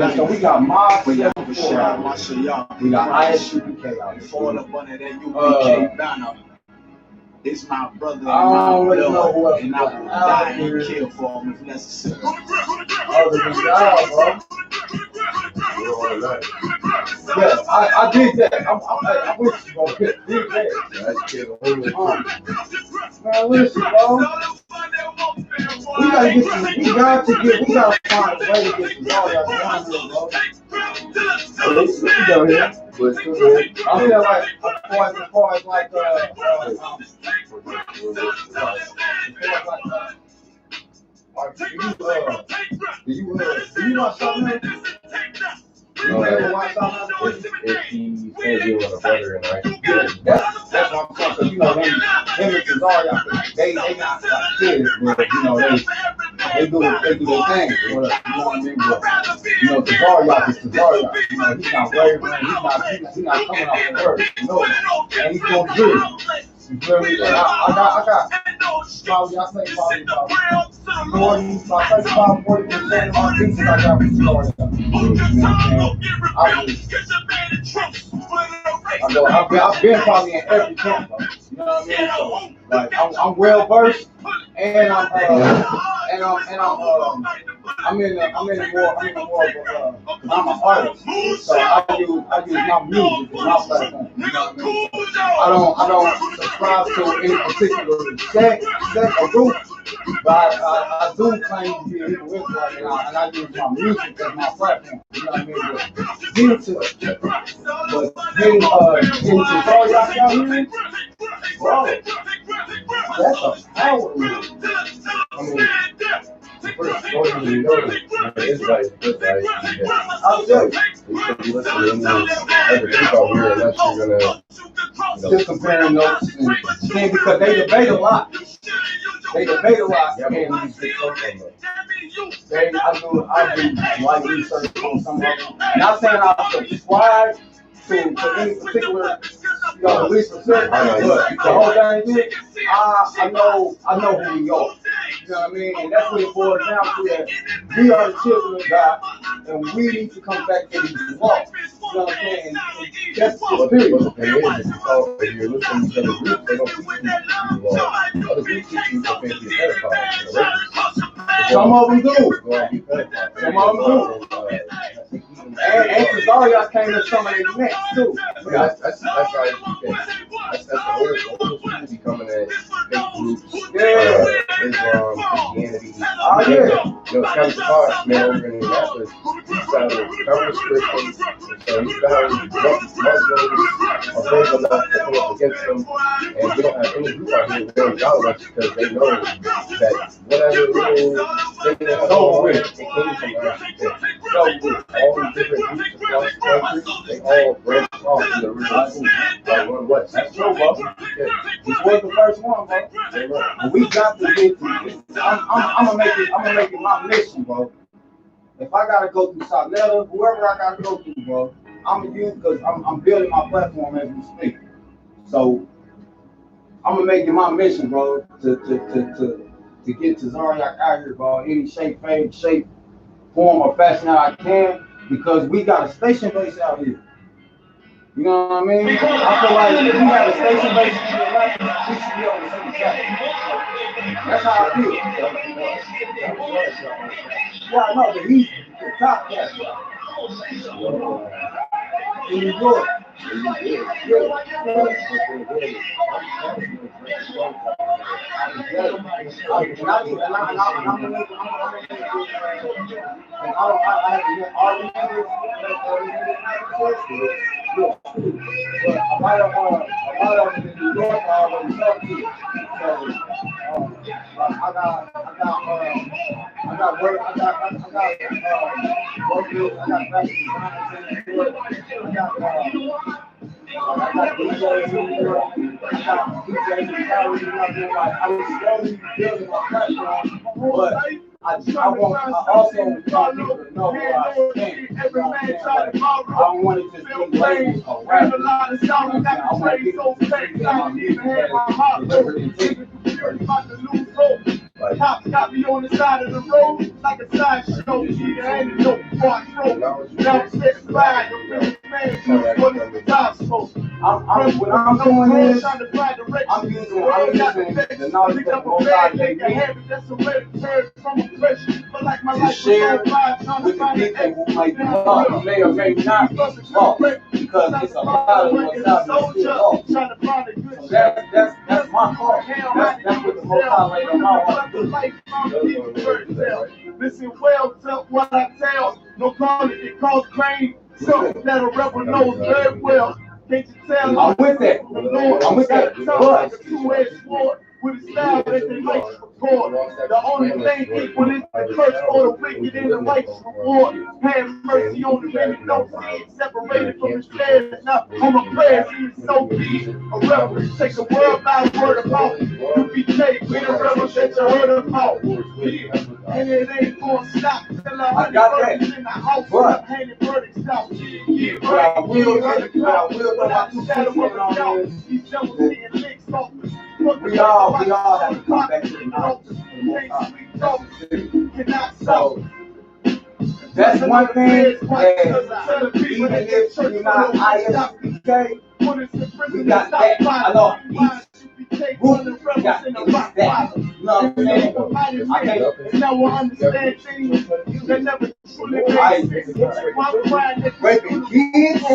So we got Mob, we got Lashawan, we got I.S.U.P.K. out fall up under that U.P.K. banner. It's my brother and my blood, and I will die and kill for him if necessary. Other than God, bro. Yeah, I did that. I wish you gonna get that. Man, listen, bro. We gotta find a way to get some all y'all down here, bro. We go here. I feel like as far as like do you watch something? If he said you were a brother and I that's what I'm saying. Cause you know him and Cesaria, they not like kids, but you know they do their thing. You know what I mean? But you know Cesaria is Cesaria. You know he's not wavering. He's not coming off the word. No, and he's gonna do it. You feel me? And I got probably I say probably about 40% of my pieces I got from Cesaria. I've been probably in every camp, though. You know what I mean? So, like, I'm well versed, and I'm in more of because I'm an artist, so I use my music as my platform. You know what I mean? I don't subscribe to any particular sect or group. But I do claim to be a Hebrew Israelite, and I use my music as my platform. You know what I mean? But getting Cesaria out here, bro, that's a power move. I mean, first, don't even know that Israelite. I'll tell you. You should be listening to everything out here unless you're gonna just comparing notes and because they debate a lot. Yeah, and I do like research on some of them. Not saying I subscribe to any particular, belief system, but the whole thing is, I know who we are. You know what I mean? And that's what it boils down to, that we are the children of God, and we need to come back to these laws. You know what I'm saying? And that's the spirit. If you're listening to the group, they don't teach you these laws. Other groups teach you to be pedophile. Some of them do. Some of them do. And Cesaria came to some of the next too. That's how that's the whole community coming at fake groups, Islam, Christianity. Oh yeah. You know, it's kind of hard, man, over in Indianapolis. He's found countless Christians, so he's found Muslims are brave enough to come up against them, and we don't have any group out here very violent because they know that whatever little thing that's over with, it came from us. So with all these different groups across the country, they all branch off to the original school. Like one West. That's true, bro. This was the first one, bro. And we got to get to this. I'm gonna make it my mission, bro. If I gotta go through Saletta, whoever I gotta go through, bro, I'm gonna use because I'm building my platform as we speak. So I'm gonna make it my mission, bro, to get to Zaryak out here, bro, any shape, form, or fashion that I can, because we got a station base out here. You know what I mean? I feel like if we have a station base in your life, we should be able to see the track. That's how I feel. Yeah, I know, but he's the top cat. In New York. But I also want people to know where I stand. I don't want to just be labeled a rapper. I want people to see that my music has delivered integrity. Cops got me on the side of the road like a sideshow. Either antidote before I throw. Now I'm set slide. The real man knows what is the gospel. What I'm doing is, I'm using the knowledge that the Most High gave me to share with the people who might be lost, may or may not be lost, because it's a lot of what's out there still lost. So that's my part. That's what the Most High laid on my heart to do. Listen well to what I tell. No calling it cause pain. Something that a rebel knows very well. Can't you tell? I'm with that. I'm with that. But a two-edged sword with a style that they like to record. The only thing equal is the curse for the wicked and the righteous reward. Have mercy on the wicked, no sin, separated from the shed. Now on my prayers, he is so deep. A rebel, take the word by word of mouth. You be safe, we the rebels that you heard about. And it ain't gonna stop till I got that in the house. But handed verdicts out. I will about 2 on this. We all have to come back to the knowledge. So that's one thing that even if you're not I.S.U.P.K, we got that. I know each group got that. You know what I'm saying? I can't. Now I understand things that never truly made sense. Raping kids. Raping kids.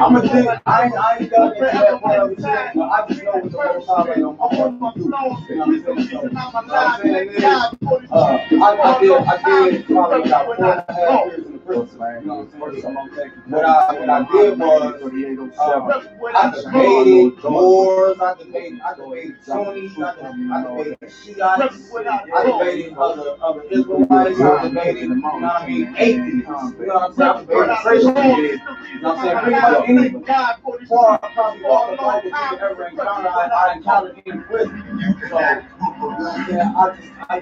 I'm a thing. I ain't got that part of it yet, but I just know what the Most High laid on my heart to do. I did probably about 4.5 years in the prison. You know what I'm saying? What I did was I debated wars, I debated Sunnis, I debated Shiites, I debated other Israelites, I debated, you know what I mean, atheists, you know what I'm saying? I debated Christians, you know what I'm saying? Pretty much any part, probably all the life that you ever encountered, I encountered in prison. So, I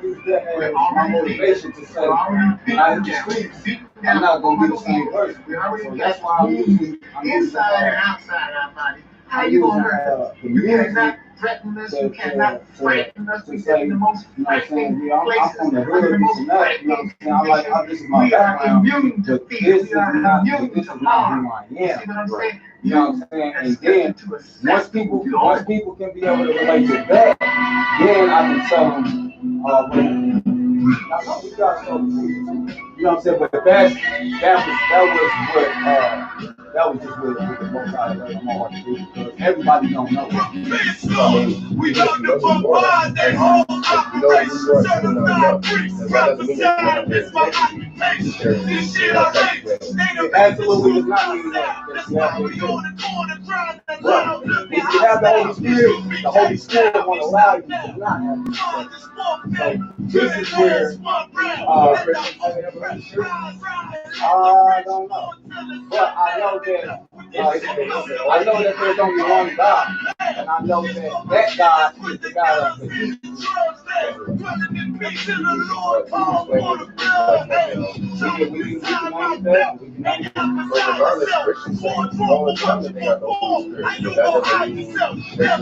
use that as my motivation to say, I hit the streets, I'm not going to be the same person. So that's why I'm using inside and outside our body. How you going to hurt us? You cannot threaten us. You cannot frighten us. We live in the most frightening places. I'm from the hood, this and that. You know what I'm saying? This is my background. We are immune to fear. We are immune to harm. Who I am. You see what I'm saying? You know what I'm saying? And then once people can be able to relate to that, then I can tell them, you know what I'm saying? But that was just what the Most High laid on my heart to do, because everybody don't know. We got to bombard that whole operation. So not free. Represent is my occupation. This shit I hate. It absolutely does not mean that. That's why we on the corner trying to love. If you have the Holy Spirit won't allow you to not have the Spirit. So this is where I don't know. But I know that there's only one God, and I know that God is the God of the East.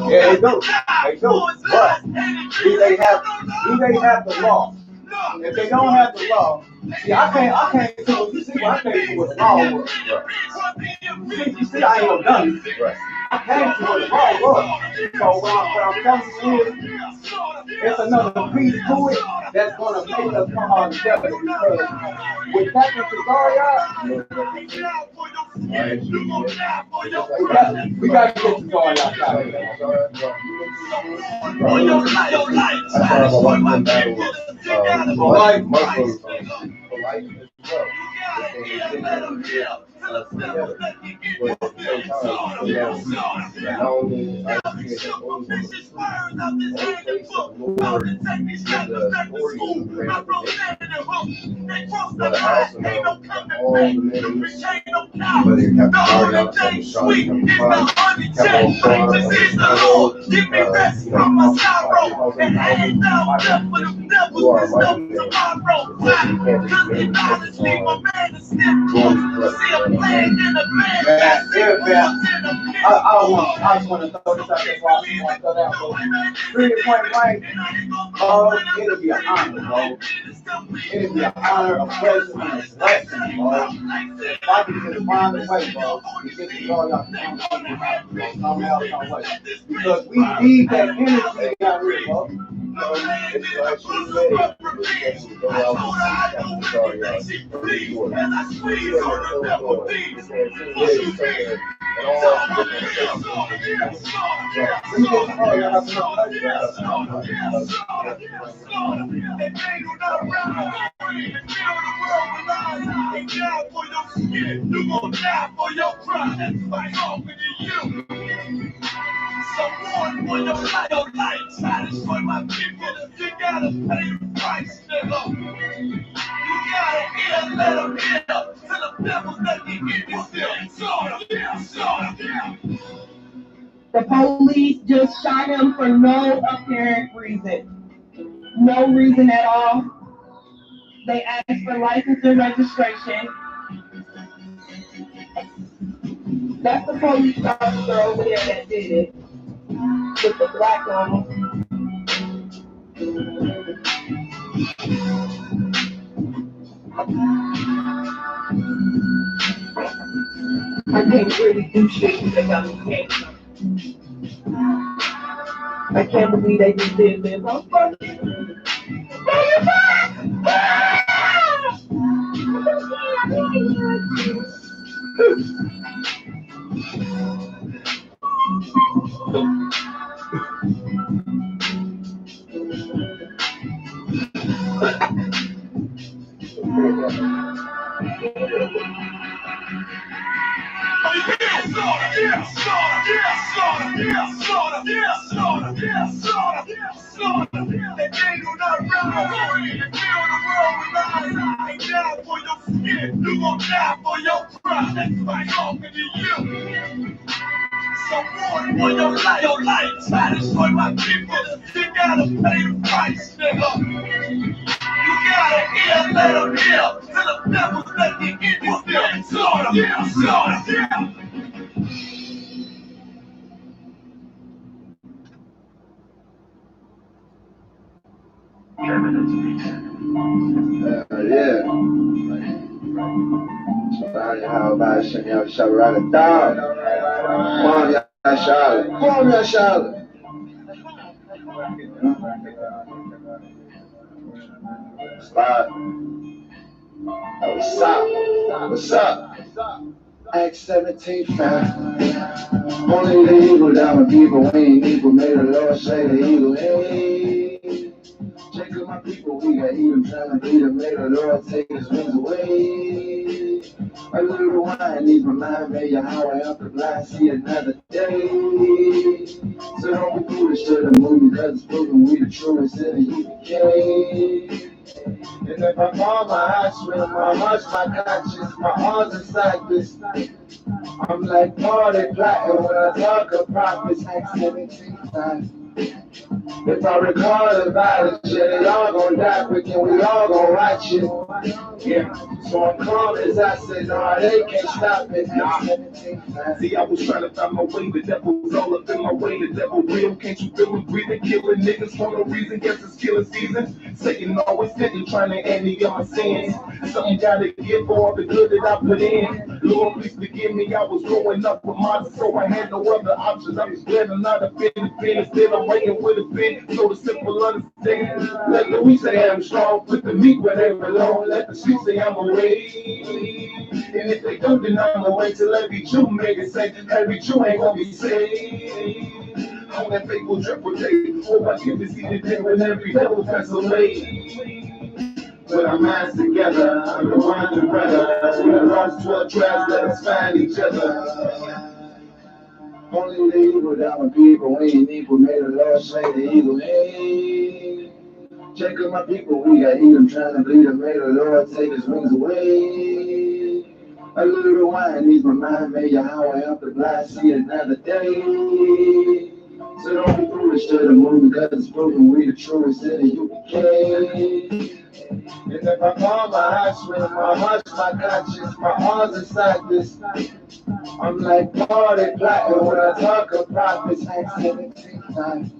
Yeah, they do. But do they have the law? If they don't have the law, see, I can't tell you. See, I can't do what the law was. You see, I ain't no dummy. I can't do what the law was. So what I'm telling you is, it's another piece to it that's gonna make us come all together. Because with Captain Cesaria, we got to get Cesaria out here. together. But at the same time, not only I.S.U.P.K. is only on the truth, only place that the Lord is the authority to grant the but I also know that all the men in this, whether you're Captain Garden outside the shop, Captain Fox, Captain Quad, you are a mighty man. You can't just mainly focus on going to clubs. I just want to throw this out there. I want to throw that out. Pretty point blank. It'll be an honor, bro. It'll be an honor, a pleasure, and a blessing, bro. If I can just find a way, bro, to get to all y'all because we need that energy out here, bro. It's like she said, you get to go out and see Captain Garden. You gon' die for your crime. That's my talking to you. Someone for your life, try to destroy my people. You gotta pay the price, nigga. You gotta hear, let them hear. Till the devils let me get you still. The police just shot him for no apparent reason. No reason at all. They asked for license and registration. That's the police officer over there that did it. With the black on. I can't really do shit because they got me cancer. I can't believe they just did this. I'm fucking. You gon' die for your crime. That's my talking to you. Someone for your life, try to destroy my people. You gotta pay the price, nigga. You gotta hear, let them hear. Till the devils let me get you still. Yeah. How about y'all Shalom down? Come y'all Charlotte. Come y'all Charlotte. Slide. What's up? What's up? Act 17 fam. Only the eagle down with people. We ain't equal. May the Lord say the eagle. Hey. Check out my people, we got eat them, trying to beat them, may the Lord take his wings away. A little wine needs my mind, may Yahweh up the blind, see another day. So don't be foolish to the movie, cause it's proven we the truest in the U.K. And if I fall my eyes with my heart's my conscience, my arms inside this. I'm like party plotting when I talk of prophets, Act 17 times. If I recall the violence, yeah, they all gon' die quick and we all gon' watch it. Yeah, so I'm calm as I said, nah, they can't stop it. See, I was trying to find my way, the devil's all up in my way, the devil real, can't you feel him breathing, killing niggas for no reason, guess it's killing season. Satan always sitting, trying to empty my sins. Something gotta give for all the good that I put in. Lord, please forgive me, I was growing up with mine, so I had no other options. I'm just glad I'm not a pen, instead I'm writing with a pen, so the simple understand. Let the weak say I'm strong, put the meat where they belong, let the sheep say I'm away. And if they don't, then I'm away till every Jew make it say, every Jew ain't gonna be saved. On that faithful triple day, hope I get to see the day when every devil pass away. With our minds together, I'm the one to brother. We done lost 12 tribes, let us find each other. Only the evil down people, we ain't equal, may the Lord slay the evil. Hey, check out my people, we got Edom trying to bleed them, may the Lord take his wings away. A little wine needs my mind, may Yahweh help the blind see another day. So don't be foolish to the movement, cause it's proven we the truest in the U.P.K. And if I call my heart with my heart's my conscience, my arms inside this. I'm like party plotting when I talk of prophets, Acts 17:9.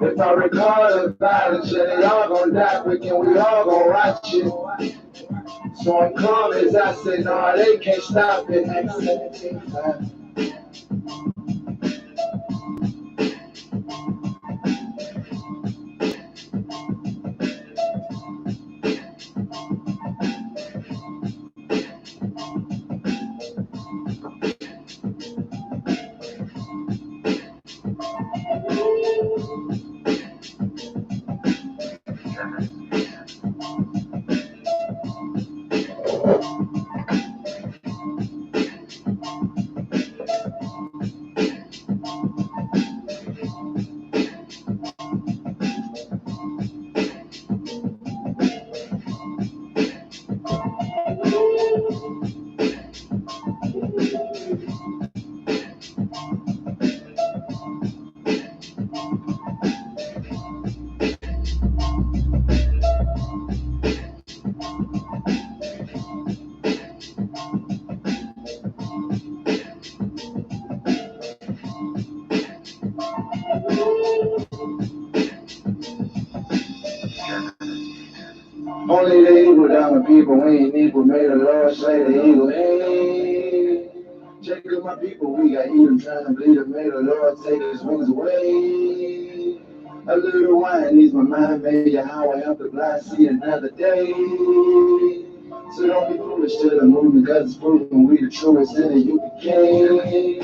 If I recall the violence, yeah, they all gonna die quick and we all gonna watch it. So I'm calm as I say, no, they can't stop it, Acts 17:9. Only the evil down people, we ain't equal, may the Lord slay the evil. Hey, check out my people, we got Edom trying to bleed them, may the Lord take his wings away. A little wine needs my mind, may Yahweh help the blind see another day. So don't be foolish to the movement, cause it's proven we the truest in the U.P.K.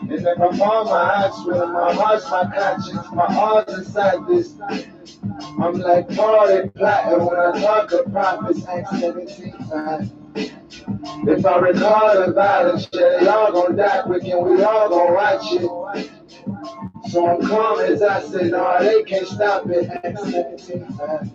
And if I fall my heart's with my heart's my conscience, my arms inside this. I'm like party plotting when I talk of prophets, Acts 17:9. If I recall the violence, yeah, they all gonna die quick and we all gonna watch it. So I'm calm as I say, no, they can't stop it, Acts 17:9.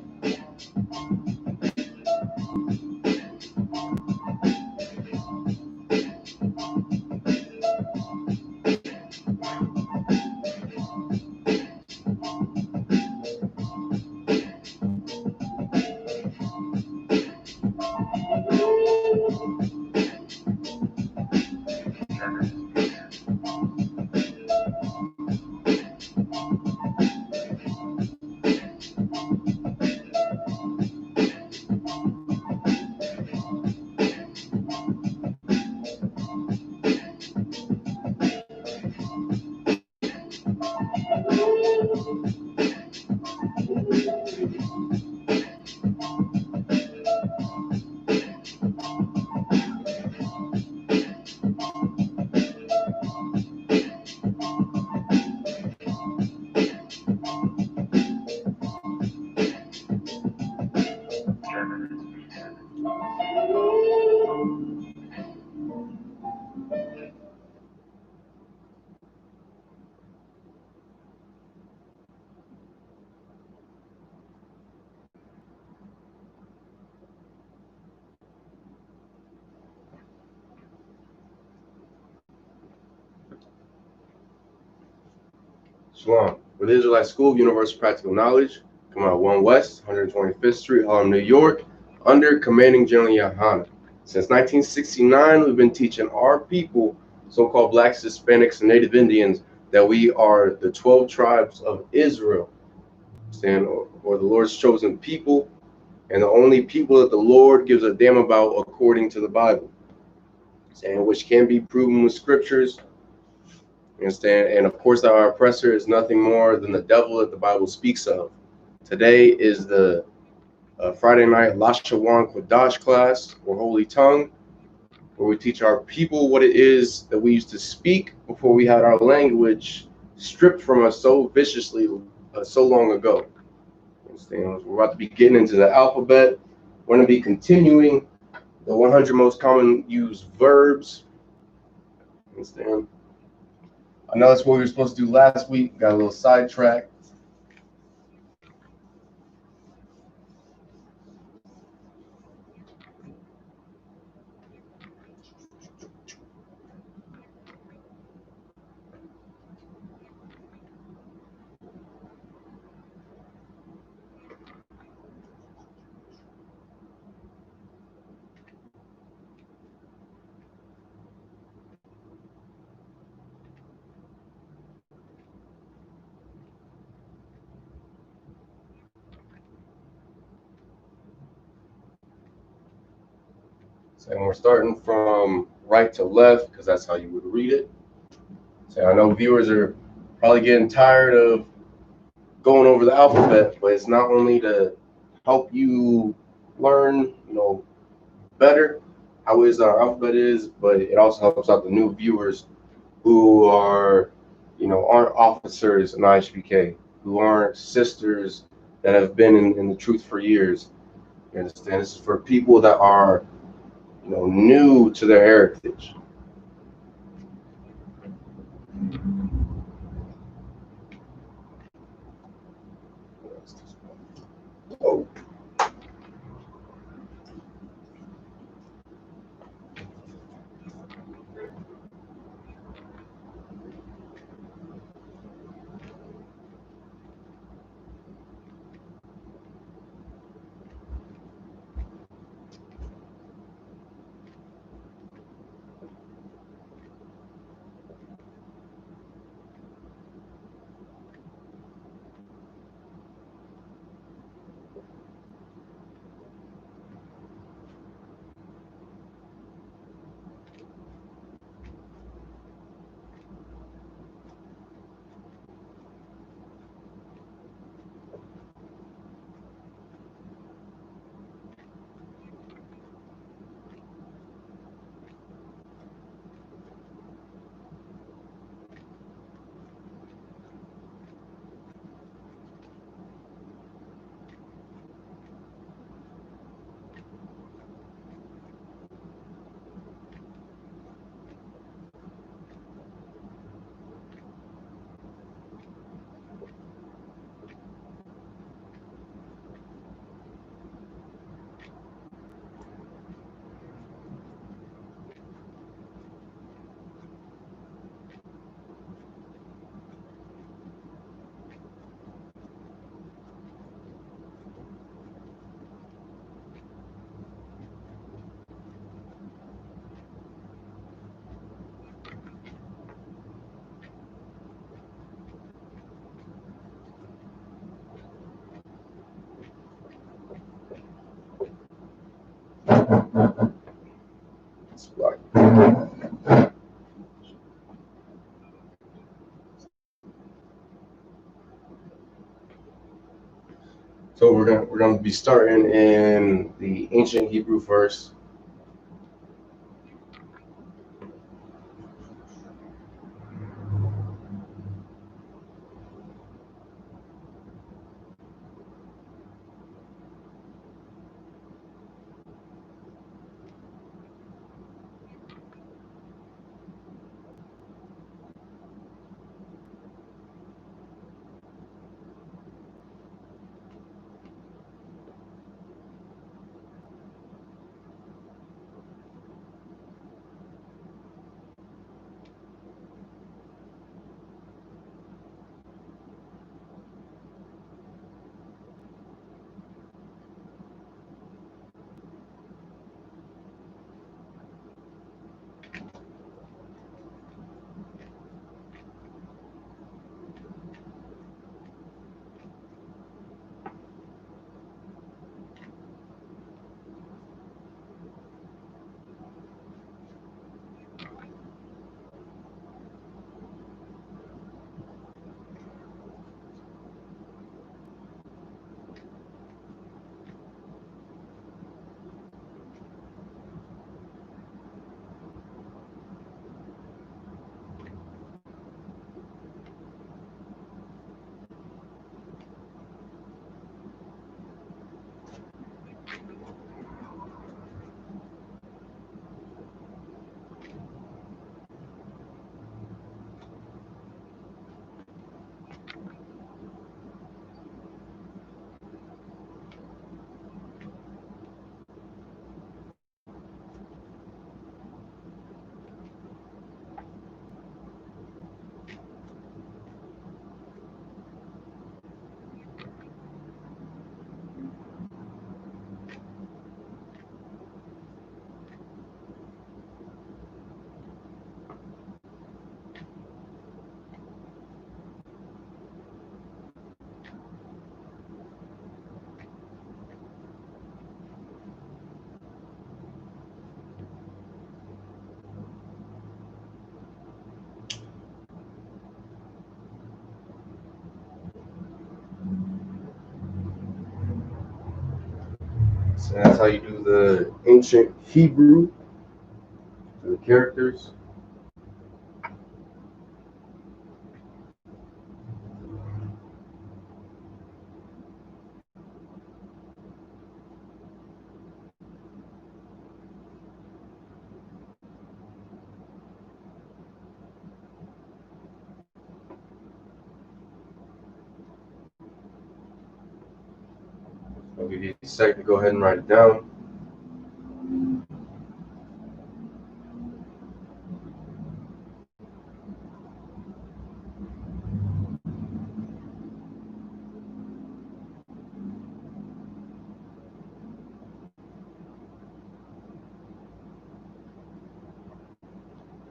Shalom. With Israelite School of Universal Practical Knowledge, come out 1 West, 125th Street, Harlem, New York, under commanding General Yahanna. Since 1969, we've been teaching our people, so-called blacks, Hispanics, and Native Indians, that we are the 12 tribes of Israel, or the Lord's chosen people, and the only people that the Lord gives a damn about according to the Bible, which can be proven with scriptures. And of course, our oppressor is nothing more than the devil that the Bible speaks of. Today is the Friday night Lashawan Qadash class, or Holy Tongue, where we teach our people what it is that we used to speak before we had our language stripped from us so viciously so long ago. Understand? We're about to be getting into the alphabet. We're going to be continuing the 100 most common used verbs. Understand? I know that's what we were supposed to do last week. Got a little sidetracked. And we're starting from right to left because that's how you would read it. So I know viewers are probably getting tired of going over the alphabet, but it's not only to help you learn, better how our alphabet is, but it also helps out the new viewers who are, aren't officers in I.S.U.P.K, who aren't sisters that have been in the truth for years. You understand? This is for people that are new to their heritage. Oh. So we're gonna be starting in the ancient Hebrew first. And that's how you do the ancient Hebrew, the characters. I'll give you a second to go ahead and write it down.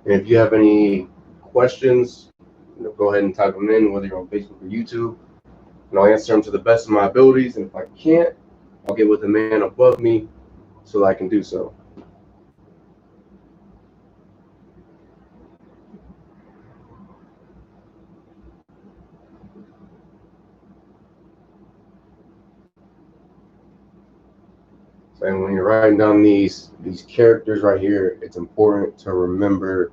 And if you have any questions, go ahead and type them in, whether you're on Facebook or YouTube, and I'll answer them to the best of my abilities. And if I can't, I'll get with the man above me so that I can do so. And when you're writing down these characters right here, it's important to remember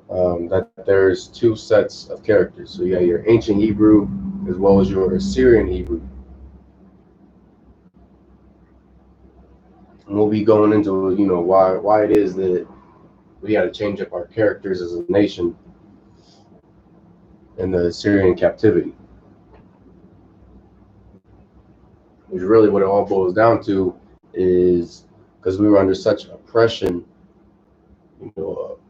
that there's two sets of characters. So you got your ancient Hebrew as well as your Assyrian Hebrew. And we'll be going into, why it is that we got to change up our characters as a nation in the Assyrian captivity. Which really what it all boils down to is because we were under such oppression,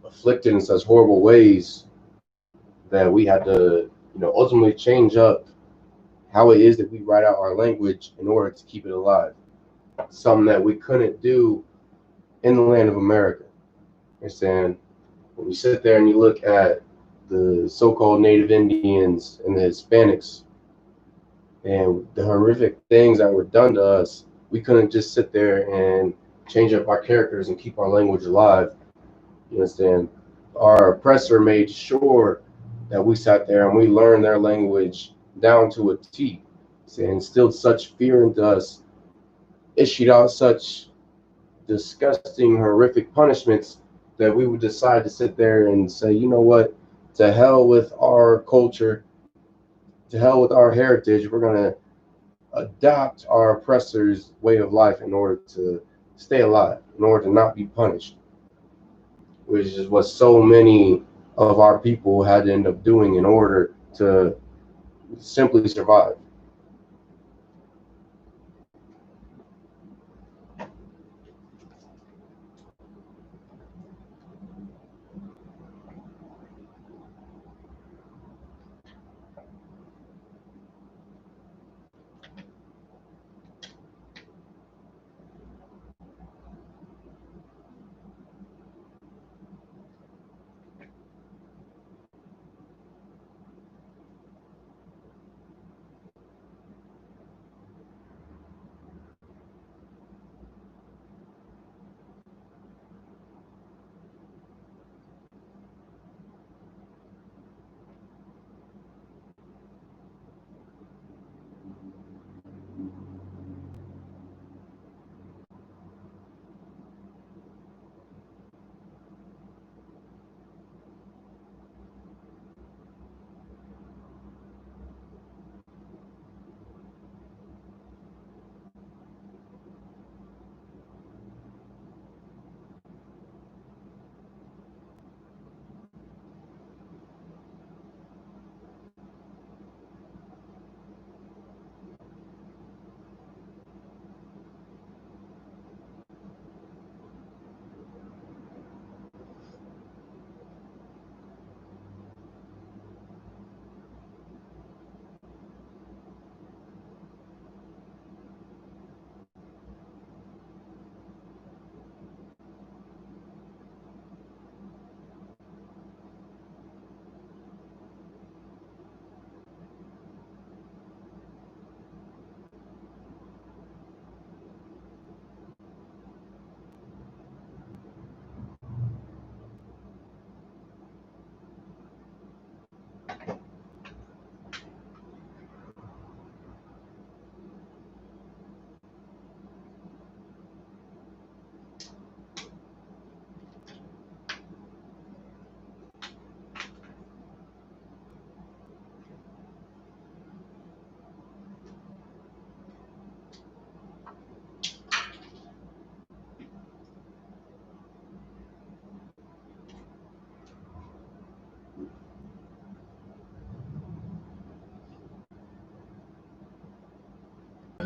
afflicted in such horrible ways, that we had to, ultimately change up how it is that we write out our language in order to keep it alive. Something that we couldn't do in the land of America. You understand? When you sit there and you look at the so-called Native Indians and the Hispanics and the horrific things that were done to us, we couldn't just sit there and change up our characters and keep our language alive. You understand? Our oppressor made sure that we sat there and we learned their language down to a T, and instilled such fear into us, issued out such disgusting, horrific punishments that we would decide to sit there and say, you know what, to hell with our culture, to hell with our heritage, we're going to adopt our oppressor's way of life in order to stay alive, in order to not be punished, which is what so many of our people had to end up doing in order to simply survive.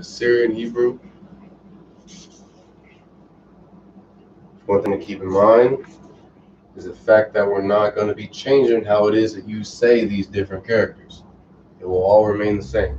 Syrian Hebrew. One thing to keep in mind is the fact that we're not going to be changing how it is that you say these different characters. It will all remain the same.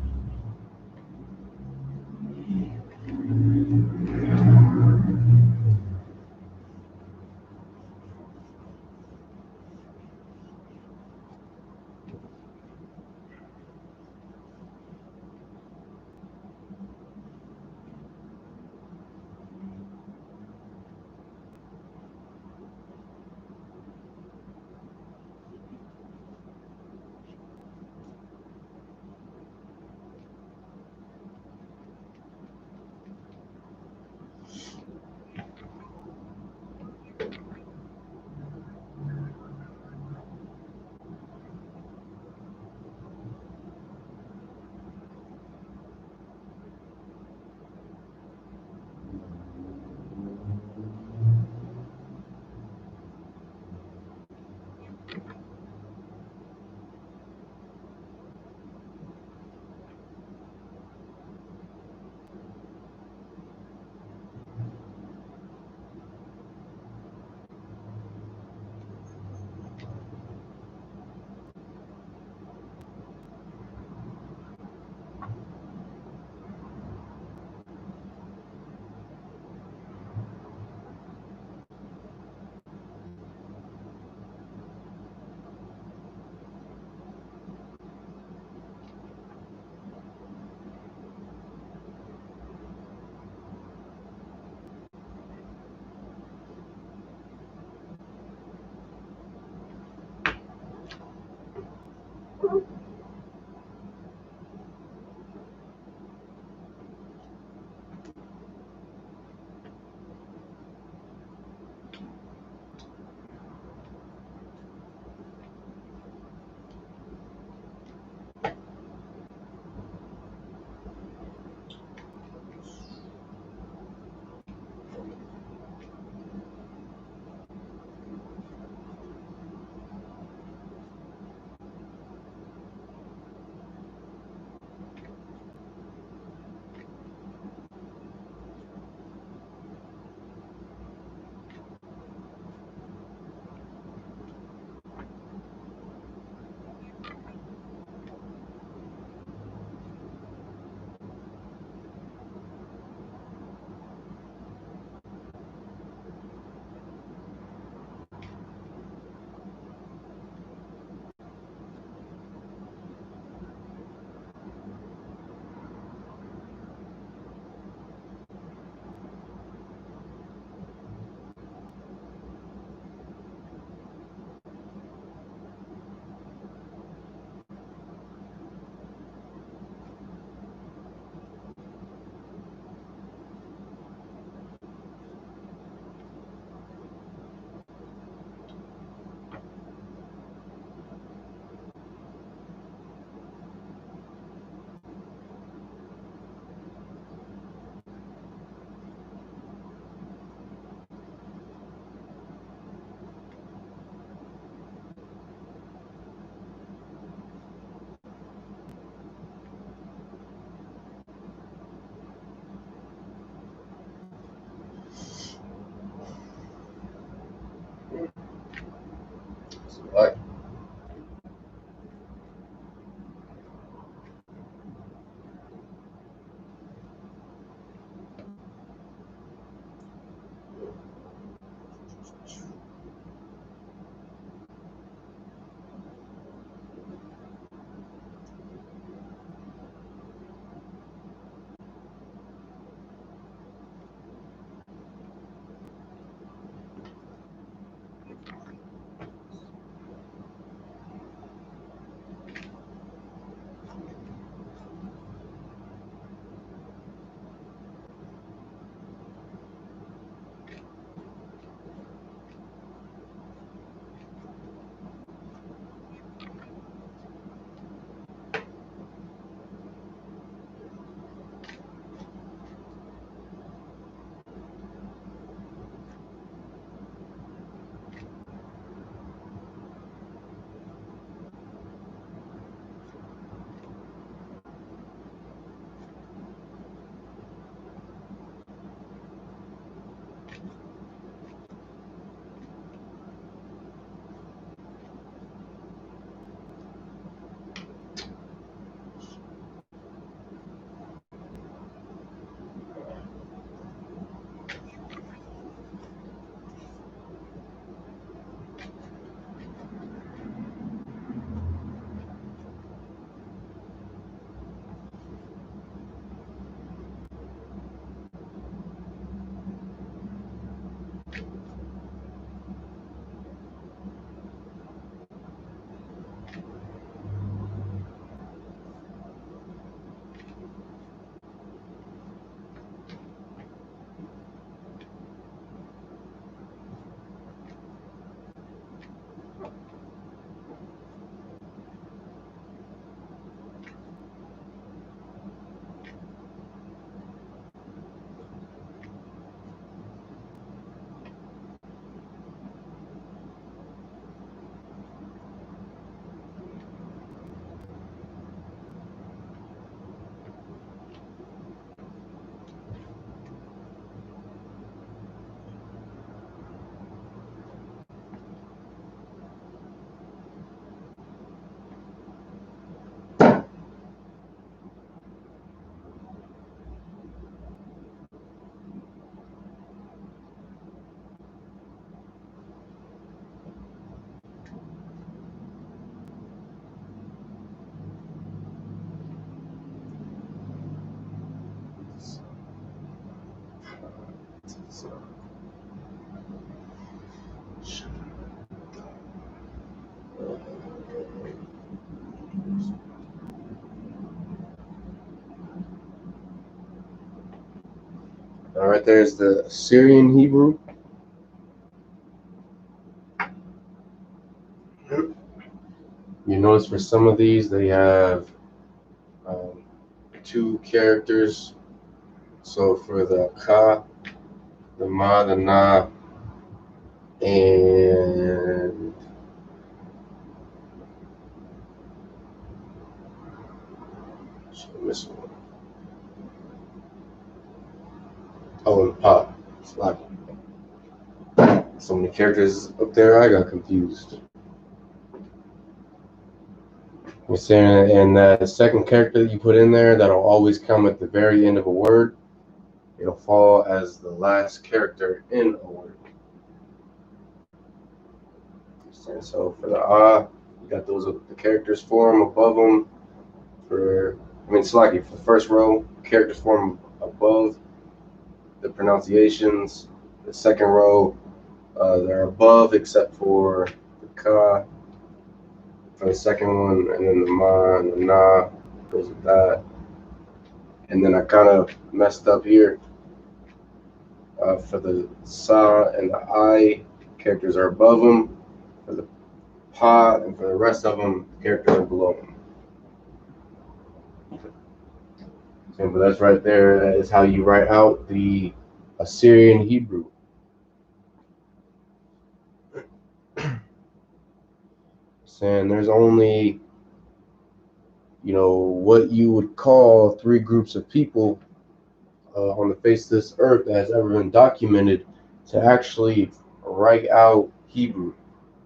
All right, there's the Syrian Hebrew. You notice for some of these, they have 2 characters. So for the Ka, the Ma, the Na, and this one. Oh, and Pa. It's like so many characters up there, I got confused. You're saying, and that second character that you put in there, that'll always come at the very end of a word. It'll fall as the last character in a word. So for the Ah, you got those the characters form above them. It's like for the first row, characters form above the pronunciations. The second row, they're above except for the Ka for the second one, and then the Ma and the Na goes with that. And then I kind of messed up here. For the Sa and the I, characters are above them. For the Pa and for the rest of them, characters are below them. So, but that's right there. That is how you write out the Assyrian Hebrew. And there's only, what you would call 3 groups of people on the face of this earth that has ever been documented to actually write out Hebrew.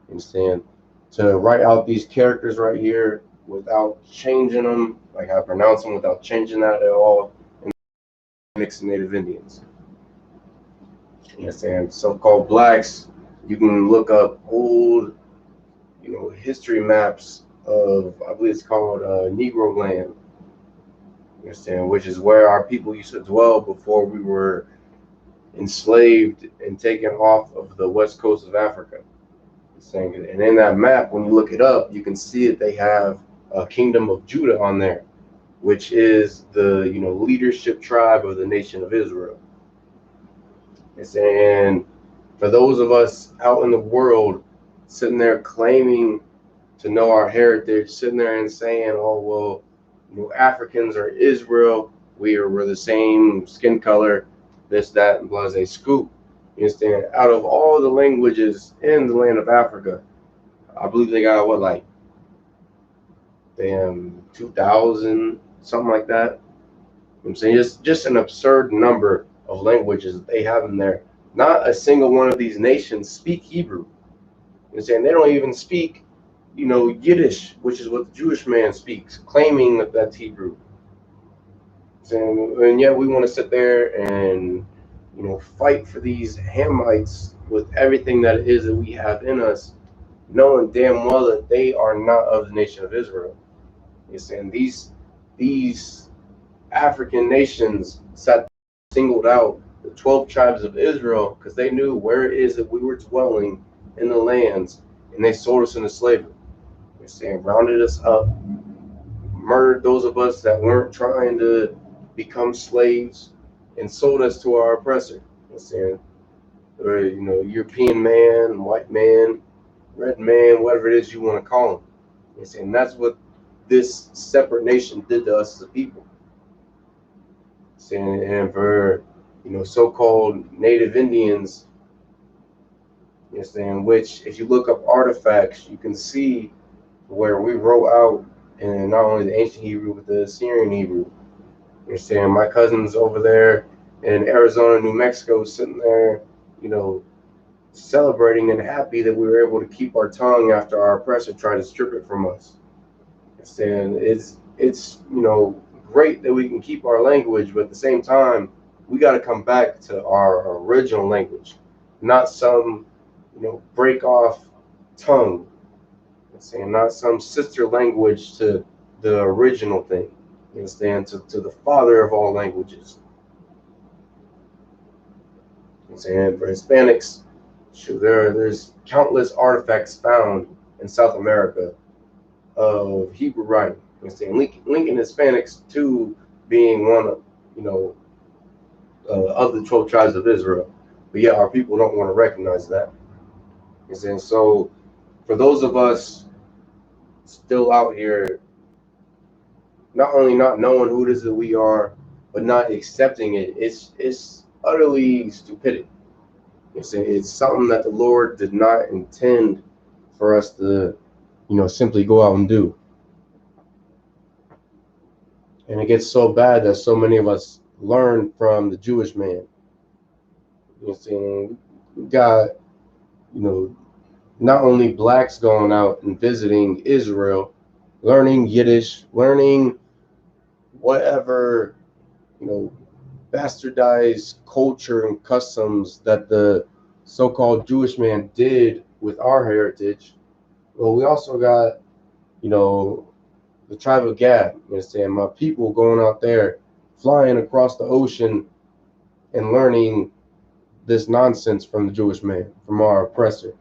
You understand? To write out these characters right here without changing them, like I pronounce them without changing that at all, and mixed Native Indians. You understand? So-called blacks, you can look up old, history maps of, I believe it's called Negro land. You understand? Which is where our people used to dwell before we were enslaved and taken off of the west coast of Africa. And in that map, when you look it up, you can see that they have a kingdom of Judah on there, which is the leadership tribe of the nation of Israel. And for those of us out in the world sitting there claiming to know our heritage, sitting there and saying, oh, well, Africans are Israel, we're the same skin color, this, that, and blase scoop. You understand? Out of all the languages in the land of Africa, I believe they got like 2,000, something like that. I'm saying just an absurd number of languages that they have in there. Not a single one of these nations speak Hebrew. You're saying they don't even speak, Yiddish, which is what the Jewish man speaks, claiming that that's Hebrew. And yet we want to sit there and, fight for these Hamites with everything that it is that we have in us, knowing damn well that they are not of the nation of Israel. You're saying these African nations singled out the 12 tribes of Israel because they knew where it is that we were dwelling in the lands, and they sold us into slavery. You're saying rounded us up, murdered those of us that weren't trying to become slaves, and sold us to our oppressor. You're saying, or European man, white man, red man, whatever it is you want to call him. And that's what this separate nation did to us as a people. And for, you know, so-called native Indians, which if you look up artifacts, you can see where we wrote out in not only the ancient Hebrew but the Assyrian Hebrew. My cousins over there in Arizona, New Mexico, sitting there, you know, celebrating and happy that we were able to keep our tongue after our oppressor tried to strip it from us. And it's you know, great that we can keep our language, but at the same time, we got to come back to our original language, not some, you know, break off tongue. Not some sister language to the original thing. You understand? To the father of all languages. And for Hispanics, there's countless artifacts found in South America of Hebrew writing. Linking Hispanics to being one of, you know, of the 12 tribes of Israel. But yeah, our people don't want to recognize that. And so for those of us still out here, not only not knowing who it is that we are, but not accepting it, it's utterly stupidity. It's something that the Lord did not intend for us to, you know, simply go out and do. And it gets so bad that so many of us learn from the Jewish man. You know, we got, you know, not only blacks going out and visiting Israel, learning Yiddish, learning whatever, you know, bastardized culture and customs that the so-called Jewish man did with our heritage. Well, we also got, you know, the tribe of Gad, you understand, my people going out there, flying across the ocean and learning this nonsense from the Jewish man, from our oppressor.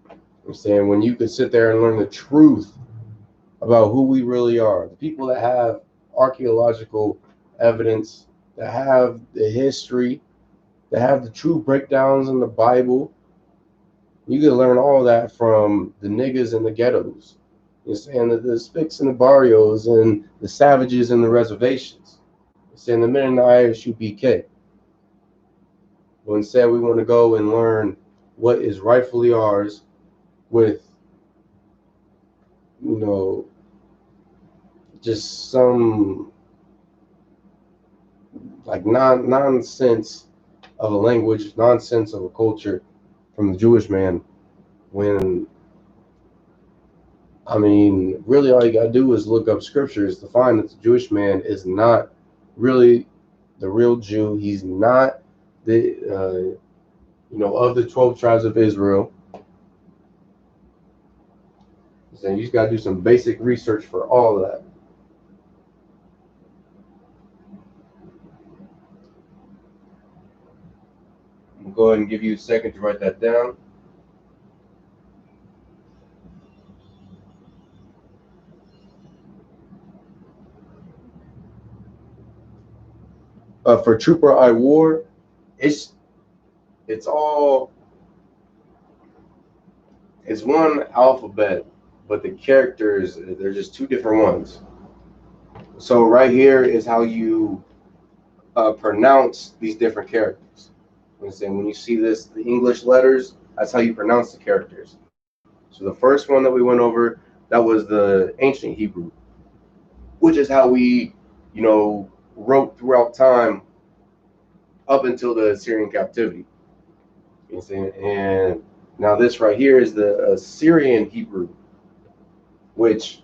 You understand, when you could sit there and learn the truth about who we really are, the people that have archaeological evidence, that have the history, that have the true breakdowns in the Bible. You can learn all that from the niggas in the ghettos, and the spicks in the barrios, and the savages in the reservations, and the men in the I.S.U.P.K. But instead, we want to go and learn what is rightfully ours with, you know, just some like nonsense of a language, nonsense of a culture from the Jewish man, when, I mean, really all you gotta do is look up scriptures to find that the Jewish man is not really the real Jew. He's not the, you know, of the 12 tribes of Israel. So you just gotta do some basic research for all of that. I'll go ahead and give you a second to write that down. For Trooper I War, it's one alphabet, but the characters, they're just two different ones. So right here is how you pronounce these different characters. When you see this, the English letters, that's how you pronounce the characters. So the first one that we went over, that was the ancient Hebrew, which is how we, you know, wrote throughout time up until the Assyrian captivity. You see? And now this right here is the Assyrian Hebrew, which,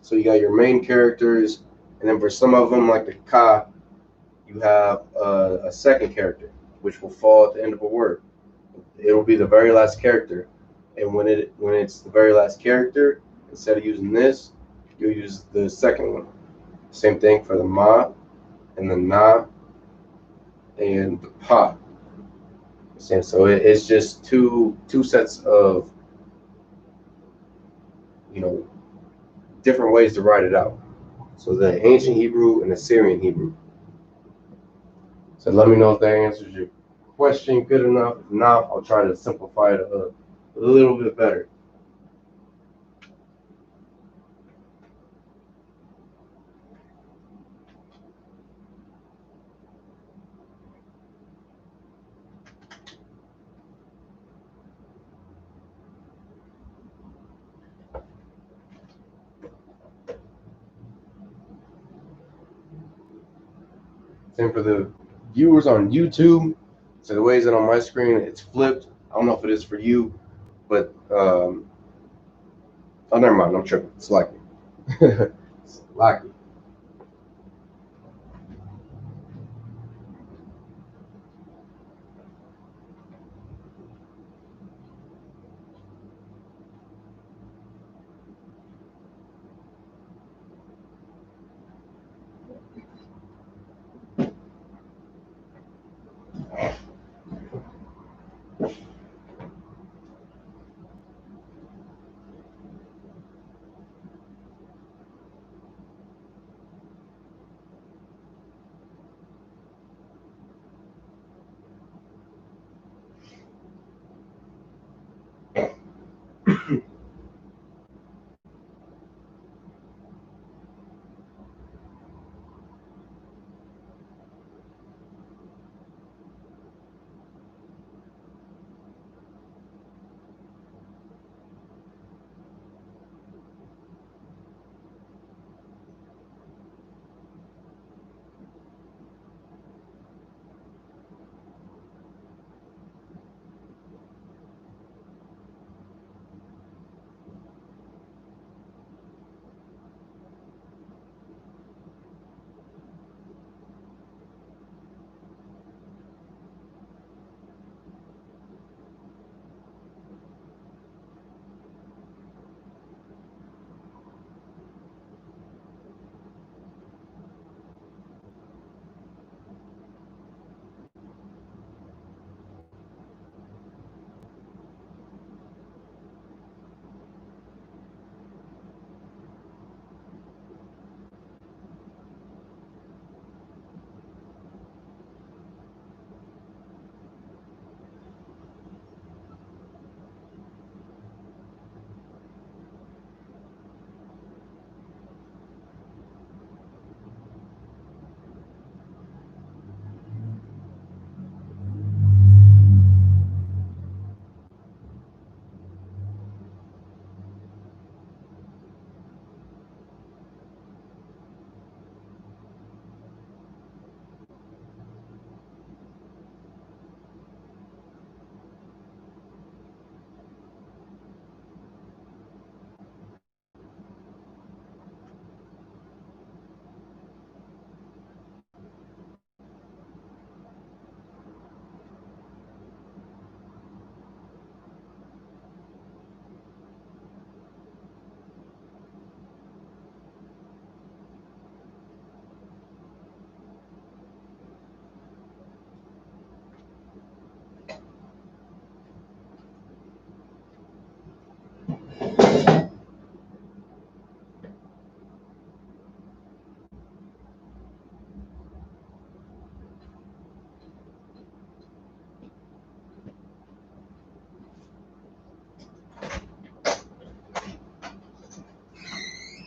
so you got your main characters, and then for some of them, like the Ka, you have a second character, which will fall at the end of a word. It will be the very last character, and when it's the very last character, instead of using this, you'll use the second one. Same thing for the Ma, and the Na, and the Pa. So it's just two sets of, you know, different ways to write it out. So the ancient Hebrew and Assyrian Hebrew. So let me know if that answers your question good enough? If not, I'll try to simplify it a little bit better. Same for the viewers on YouTube. So the way is that on my screen, it's flipped. I don't know if it is for you, but oh, never mind. I'm tripping. It's likely. It's likely.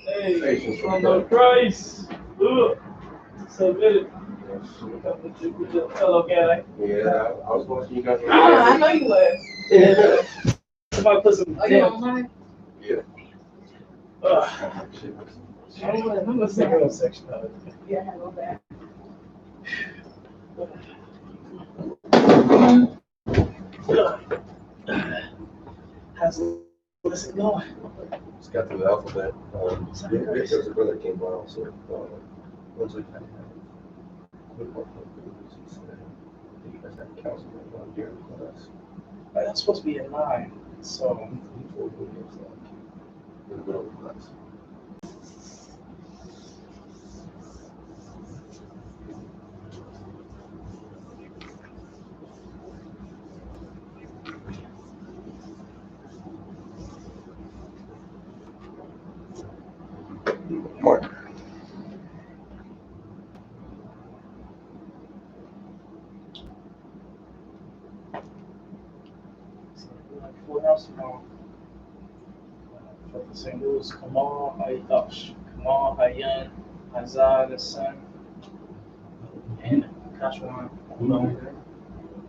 Hey, on the price. Look, submitted. Hello, Gary. Yeah, I was watching you guys. I know you was. Yeah. Somebody put some. Are you on mine? Yeah. I'm gonna sing a section of it. Yeah, I know that. How's what's it going? Just got through the alphabet. There was a brother came by also. Once we had you guys had counseling on during class. That's supposed to be at 9. So. He told me it was like in the middle of class. Mark. Full House tomorrow. The singles Kamal Hayan, Hazard the Son, and Lashawan.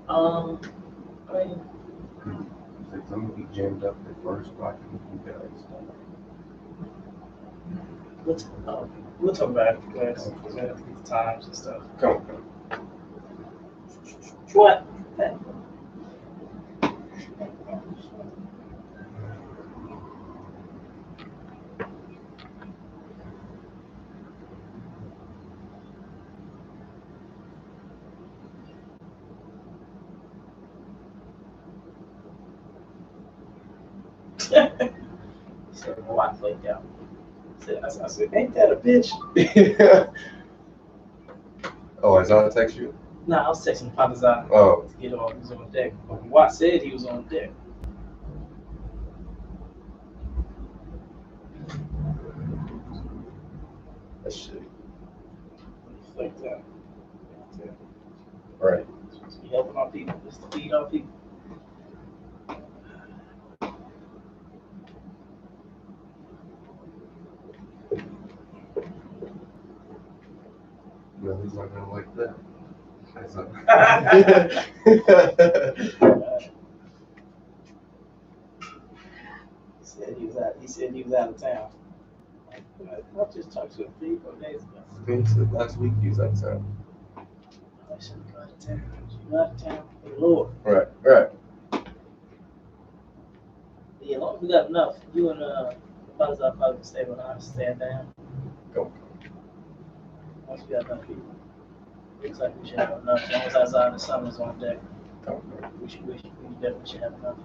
I mean, I'm gonna be jammed up at first, rocking with you guys. we'll talk about it after class. We'll have to get the times and stuff. Come. What? So, I played out. I said, ain't that a bitch? Oh, is that text you? Nah, I was texting Qadash Oh. to get on. He was on deck. But Watt said he was on deck. That shit. Like that. Right. Supposed to be helping our people. Just to feed our people. No, he's not gonna like that. He said he was out of town. I just talked to him 3 or 4 days ago. He said last week he was out of town. I shouldn't go out of town. You out of town for the Lord. Right, right. Yeah, as long as we got enough, you and Qadash probably can stay behind, stand down. Go. Once we got enough people. Looks like we should have enough. As long as Isaiah and the Son is on deck, Go. we definitely should have enough.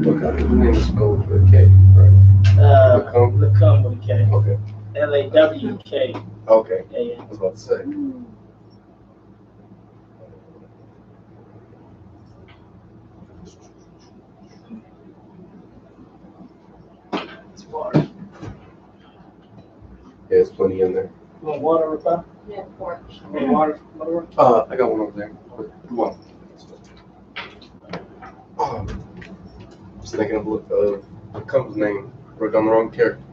Look, I think the name is spelled with a K, right? Lacum with a K. Okay. Lawk. Okay. Yeah. I was about to say. It's water. Yeah, there's plenty in there. You want water, Rebecca? Yeah, porch. Water? I got one over there. One. Just thinking of the company's name. Wrote down the wrong character.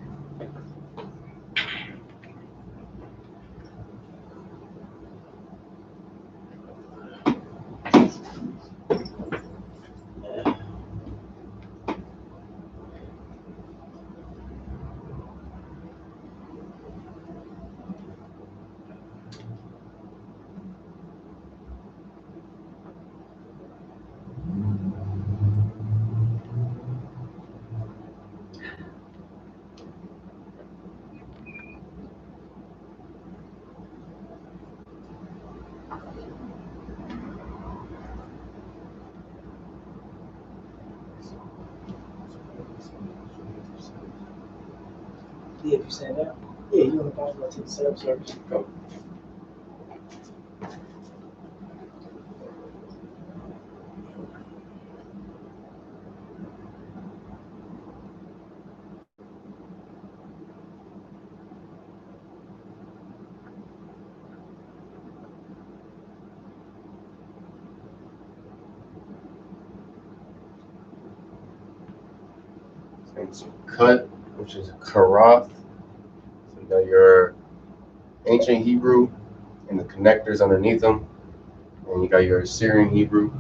Yeah, if you say that. Yeah, you want to talk about to the self-service. Go. It's cut, which is Karath. So you got your ancient Hebrew and the connectors underneath them. And you got your Assyrian Hebrew.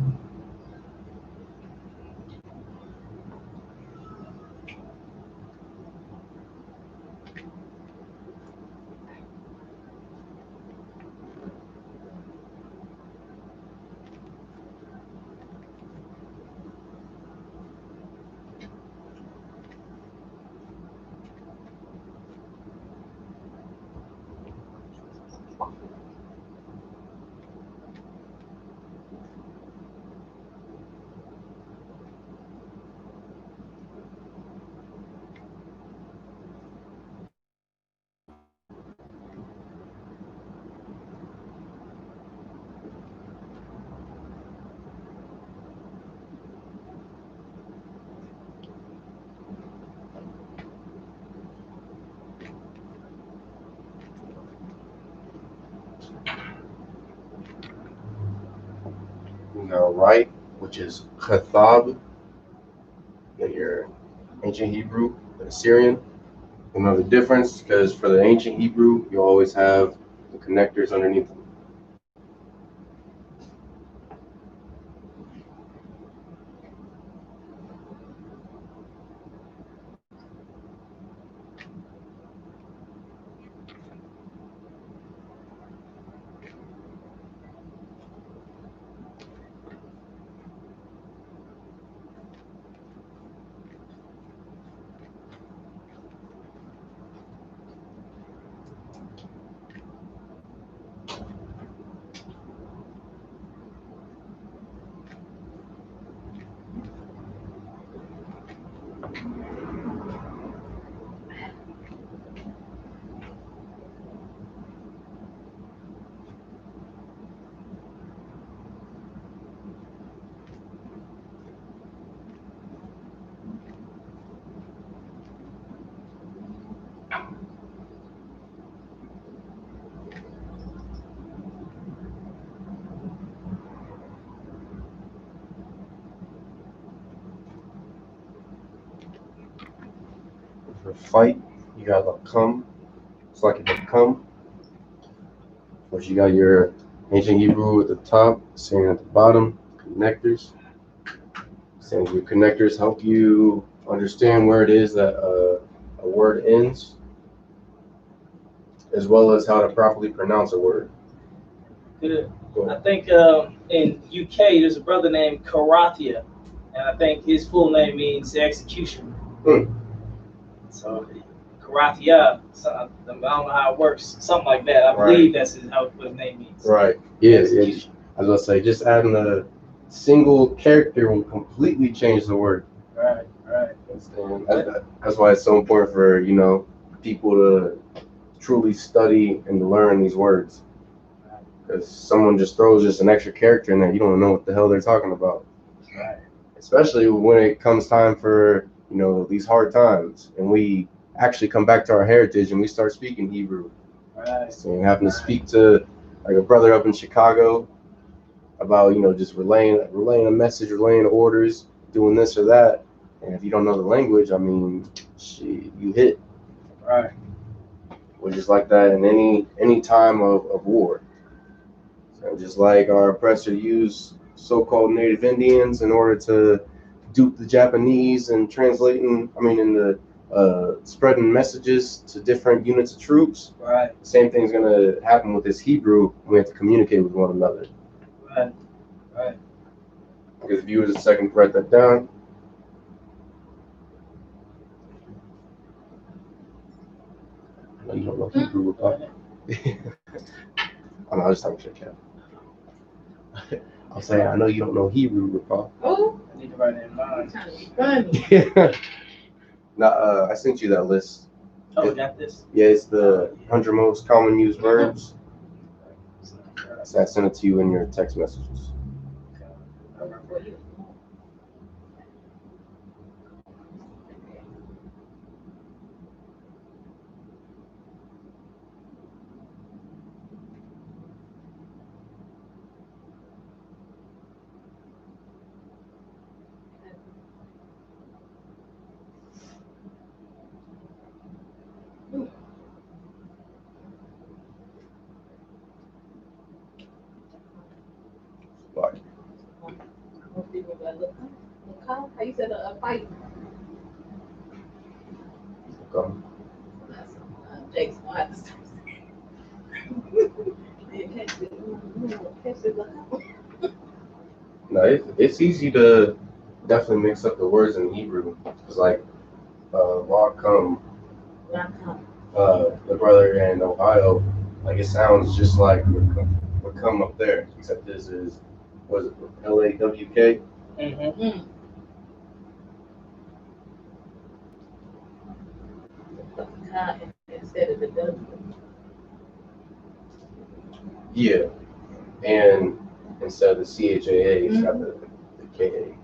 Now, right, which is Khathab in your ancient Hebrew, the Assyrian. You know the difference because for the ancient Hebrew, you always have the connectors underneath them. For fight, you got like come. It's like it come. But you got your ancient Hebrew at the top, saying at the bottom, connectors. Saying your connectors help you understand where it is that a word ends, as well as how to properly pronounce a word. Good. I think in UK there's a brother named Karatia, and I think his full name means the executioner. So Karatia, I don't know how it works, something like that. I believe that's what his name means. Right. Yes. I was gonna say just adding a single character will completely change the word. Right. That's why it's so important for people to truly study and learn these words. Because someone just throws just an extra character in there, you don't know what the hell they're talking about. Right. Especially when it comes time for these hard times, and we actually come back to our heritage and we start speaking Hebrew. Right. So having to speak to like a brother up in Chicago about just relaying a message, relaying orders, doing this or that, and if you don't know the language, I mean, shit, you hit. Right. Which is like that in any time of war. So just like our oppressor used so-called Native Indians in order to dupe the Japanese and spreading messages to different units of troops. Right. Same thing's gonna happen with this Hebrew. We have to communicate with one another. Right. Because if you were a second to write that down. I know you don't know Hebrew, Papa. I was talking shit, Cap. I'll say I know you don't know Hebrew, Papa. Oh, I need to write it in mind. Funny. Now, I sent you that list. Oh, you got this? Yeah, it's the 100 most common used verbs. So I sent it to you in your text messages. What? How you said a fight? Okay. Jake's gonna have to start No, it's easy to definitely mix up the words in Hebrew. It's like Wacom, the brother in Ohio, Like it sounds just like what come up there, except this is, was it LAWK? Mm-hmm. Instead of the W. Yeah, and instead of the CHAA, it's got the KA.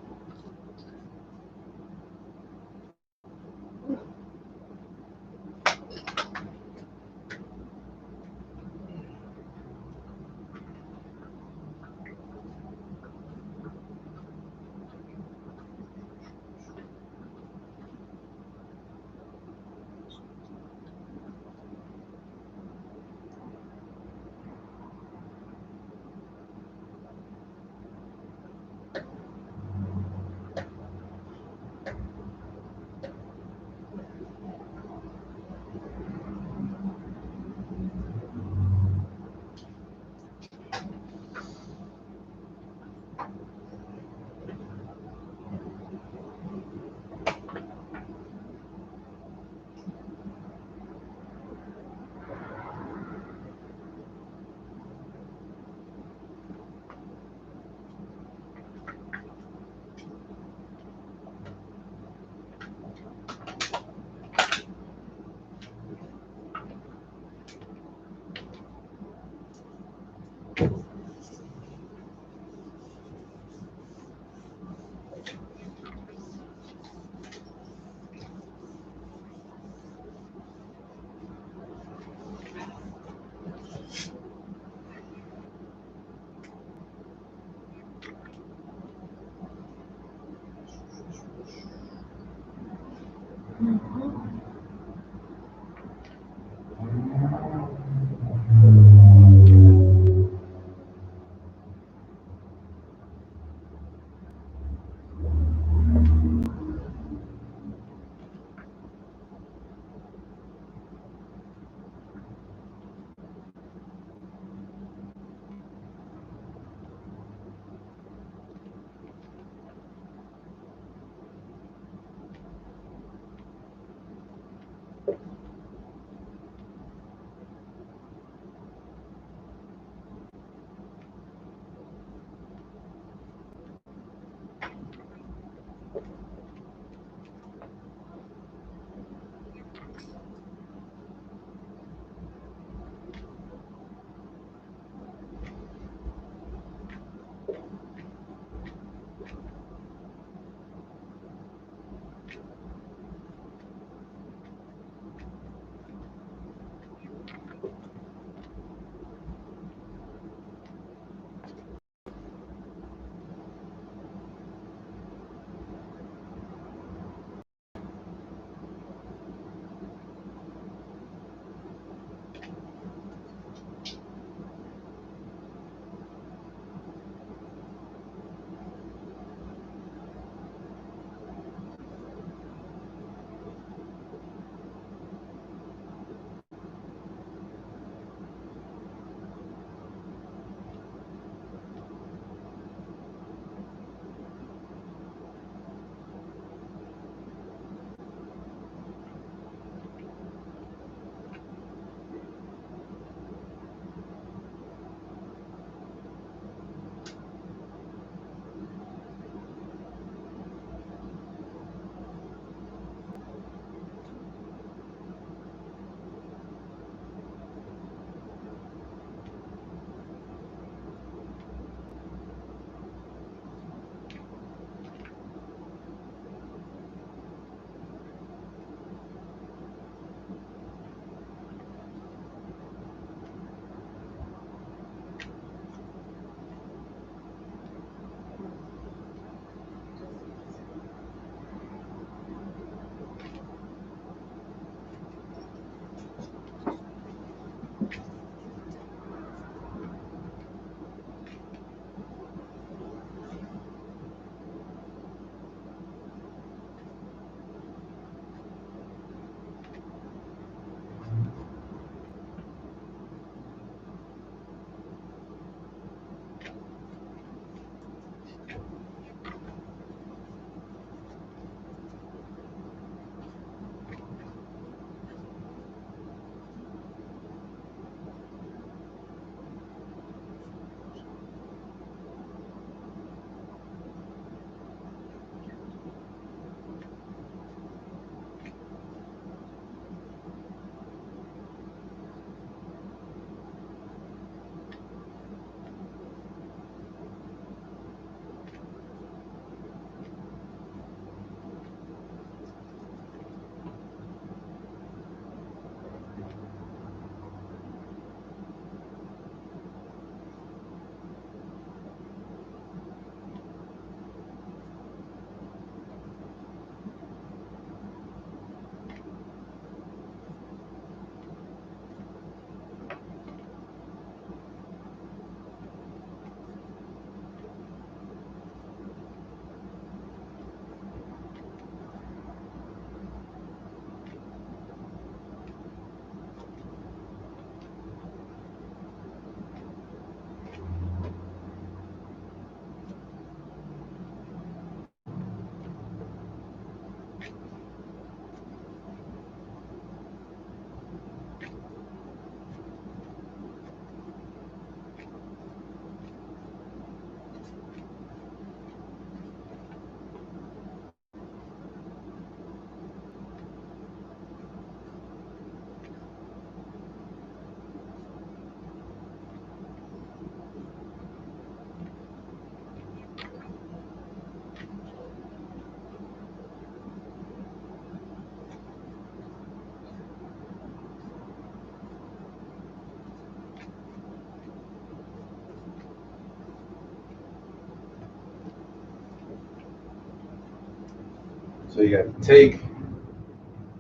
So you got take,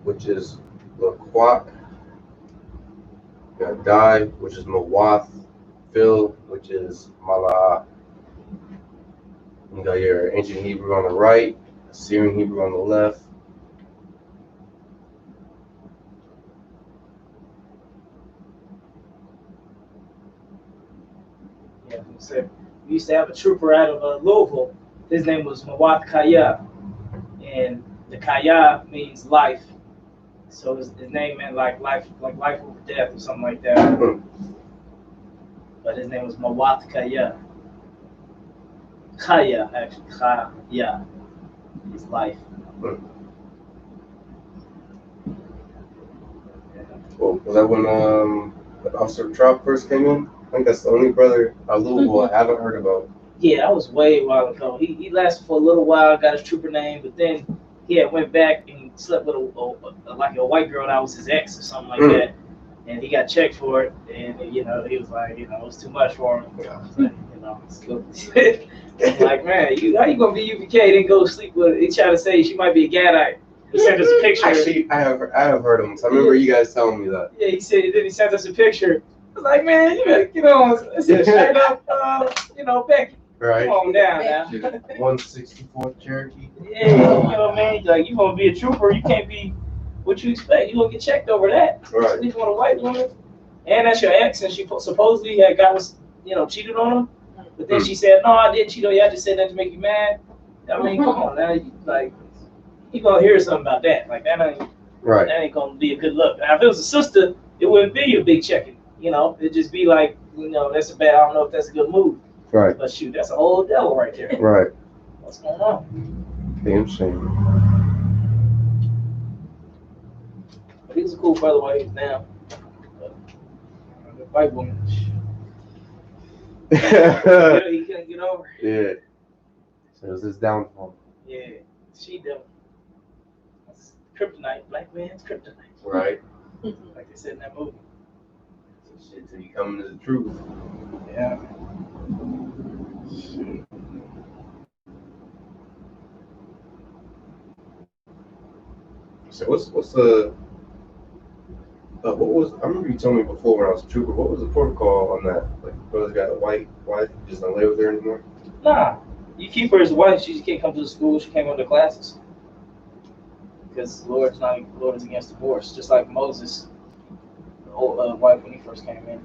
which is Laquat. You got die, which is Mawath. Fill, which is Mala'ah. You got your ancient Hebrew on the right, Assyrian Hebrew on the left. Yeah, we used to have a trooper out of Louisville. His name was Mawat Kaya, and the Kaya means life. So his name meant like life over death or something like that. But his name was Mawat Kaya. Kaya, actually, Kaya is life. Well, was that when Officer Trop first came in? I think that's the only brother out of Louisville I haven't heard about. Yeah, that was way a while ago. He lasted for a little while, got his trooper name, but then he had went back and slept with a white girl that was his ex or something like that. And he got checked for it, and he was like, it was too much for him. It's like, man, how you gonna be UPK then go sleep with? He tried to say she might be a Gadite. He sent us a picture. Actually, I have heard him. So I remember you guys telling me that. Yeah, he sent us a picture. I was like, man, you better get on. It's a straight up, Becky. Right. Come on down now. 164th Cherokee. Yeah, man, like you gonna be a trooper, you can't be what you expect. You gonna get checked over that. Right. Sleeping with a white woman, and that's your ex, and she supposedly had cheated on him. But then she said, no, I didn't cheat on you. I just said that to make you mad. I mean, come on now, you gonna hear something about that. Like that ain't gonna be a good look. Now, if it was a sister, it wouldn't be a big checking. It'd just be like, that's a bad. I don't know if that's a good move. Right. But shoot, that's a whole devil right there. Right. What's going on? Damn shame. But he was a cool brother while he was down. But the white woman, he couldn't get over. Yeah. So it was his downfall. Yeah, she devil. That's kryptonite, black man's kryptonite. Right. Like they said in that movie. So shit till you come into the truth. Yeah. So what's the what was, I remember you told me before when I was a trooper, what was the protocol on that? Like, brothers got a white wife, you just don't live with her anymore? Nah, you keep her as a wife. She just can't come to the school. She can't go to classes because the Lord is against divorce. Just like Moses, the old wife when he first came in,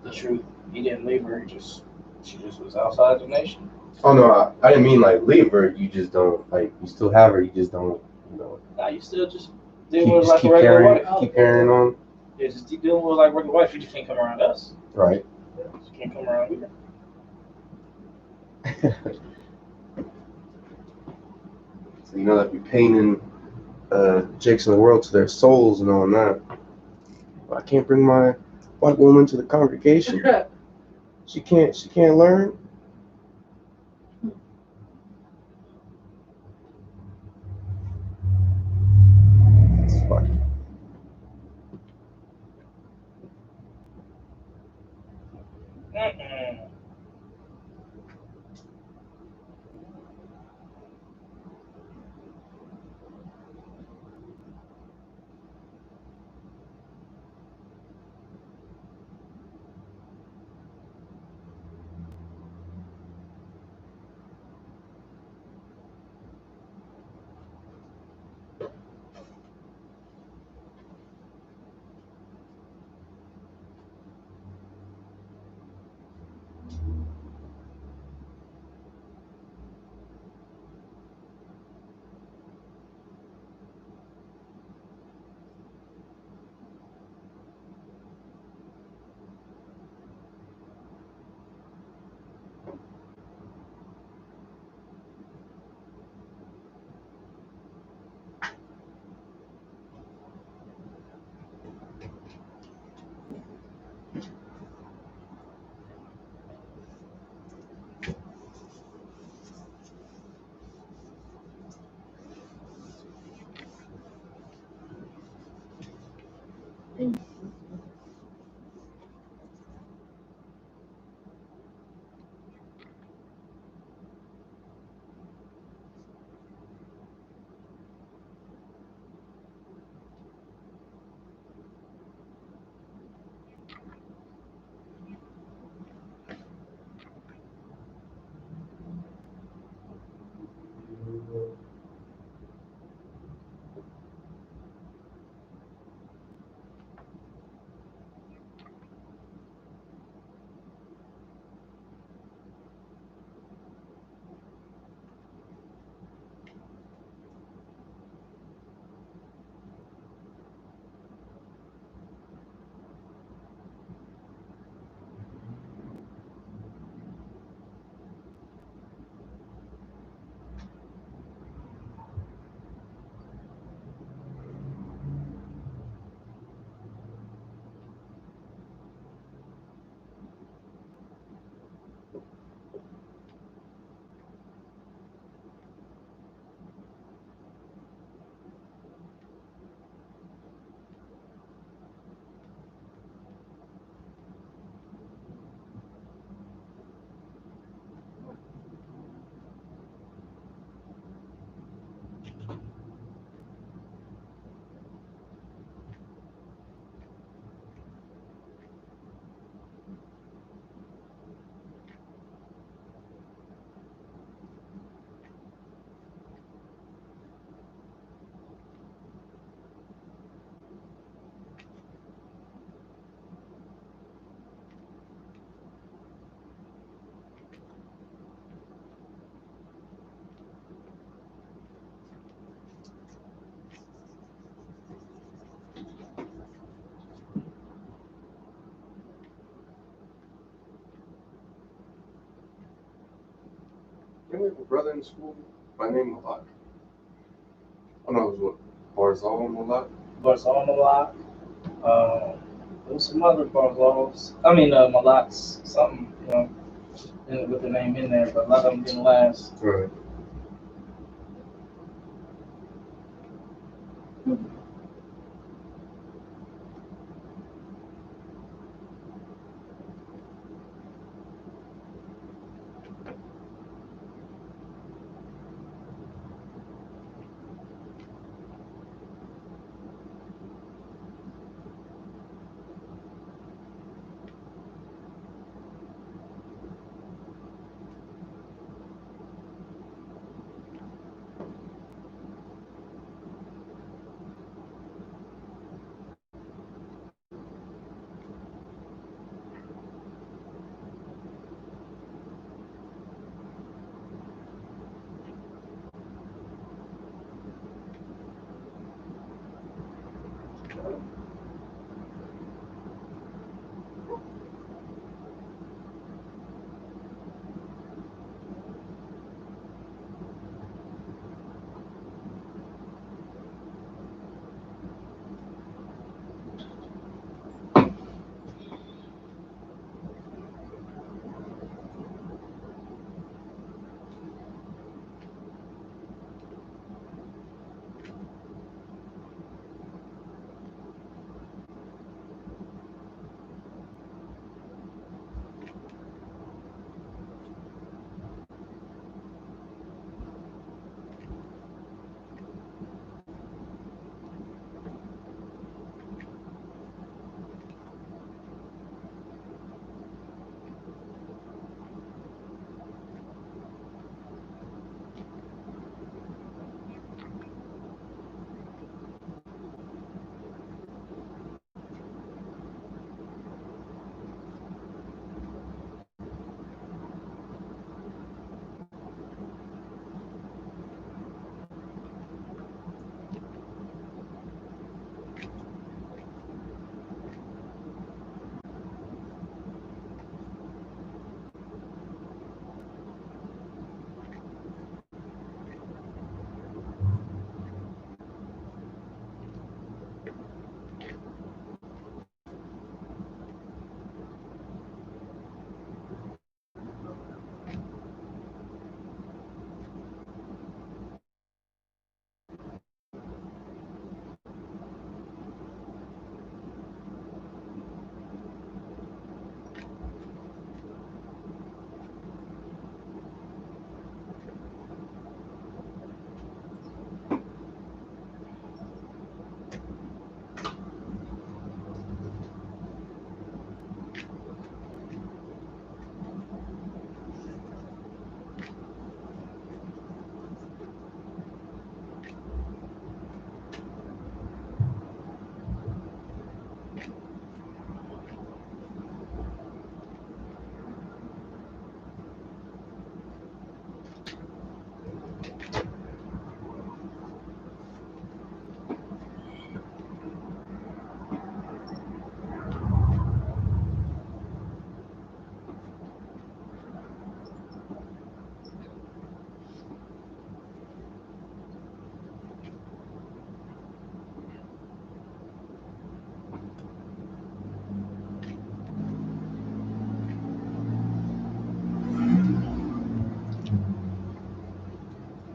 the truth. He didn't leave her. She just was outside the nation. Oh no, I didn't mean like leave her. You just don't you still have her. You just don't Nah, you still just dealing with like a regular wife. Keep carrying on. Yeah, just keep dealing with like a regular wife. You just can't come around us. Right. Yeah, you can't come around either. So that be paining jakes in the world to their souls and all that. I can't bring my white woman to the congregation. She can't learn. It's fucking. we have a brother in school by name Malak? Oh no, it was what? Barzal Malak? Barzal Malak. There was some other Barzals. I mean, Malaks, something, you know, with the name in there, but a lot of them didn't last. Right.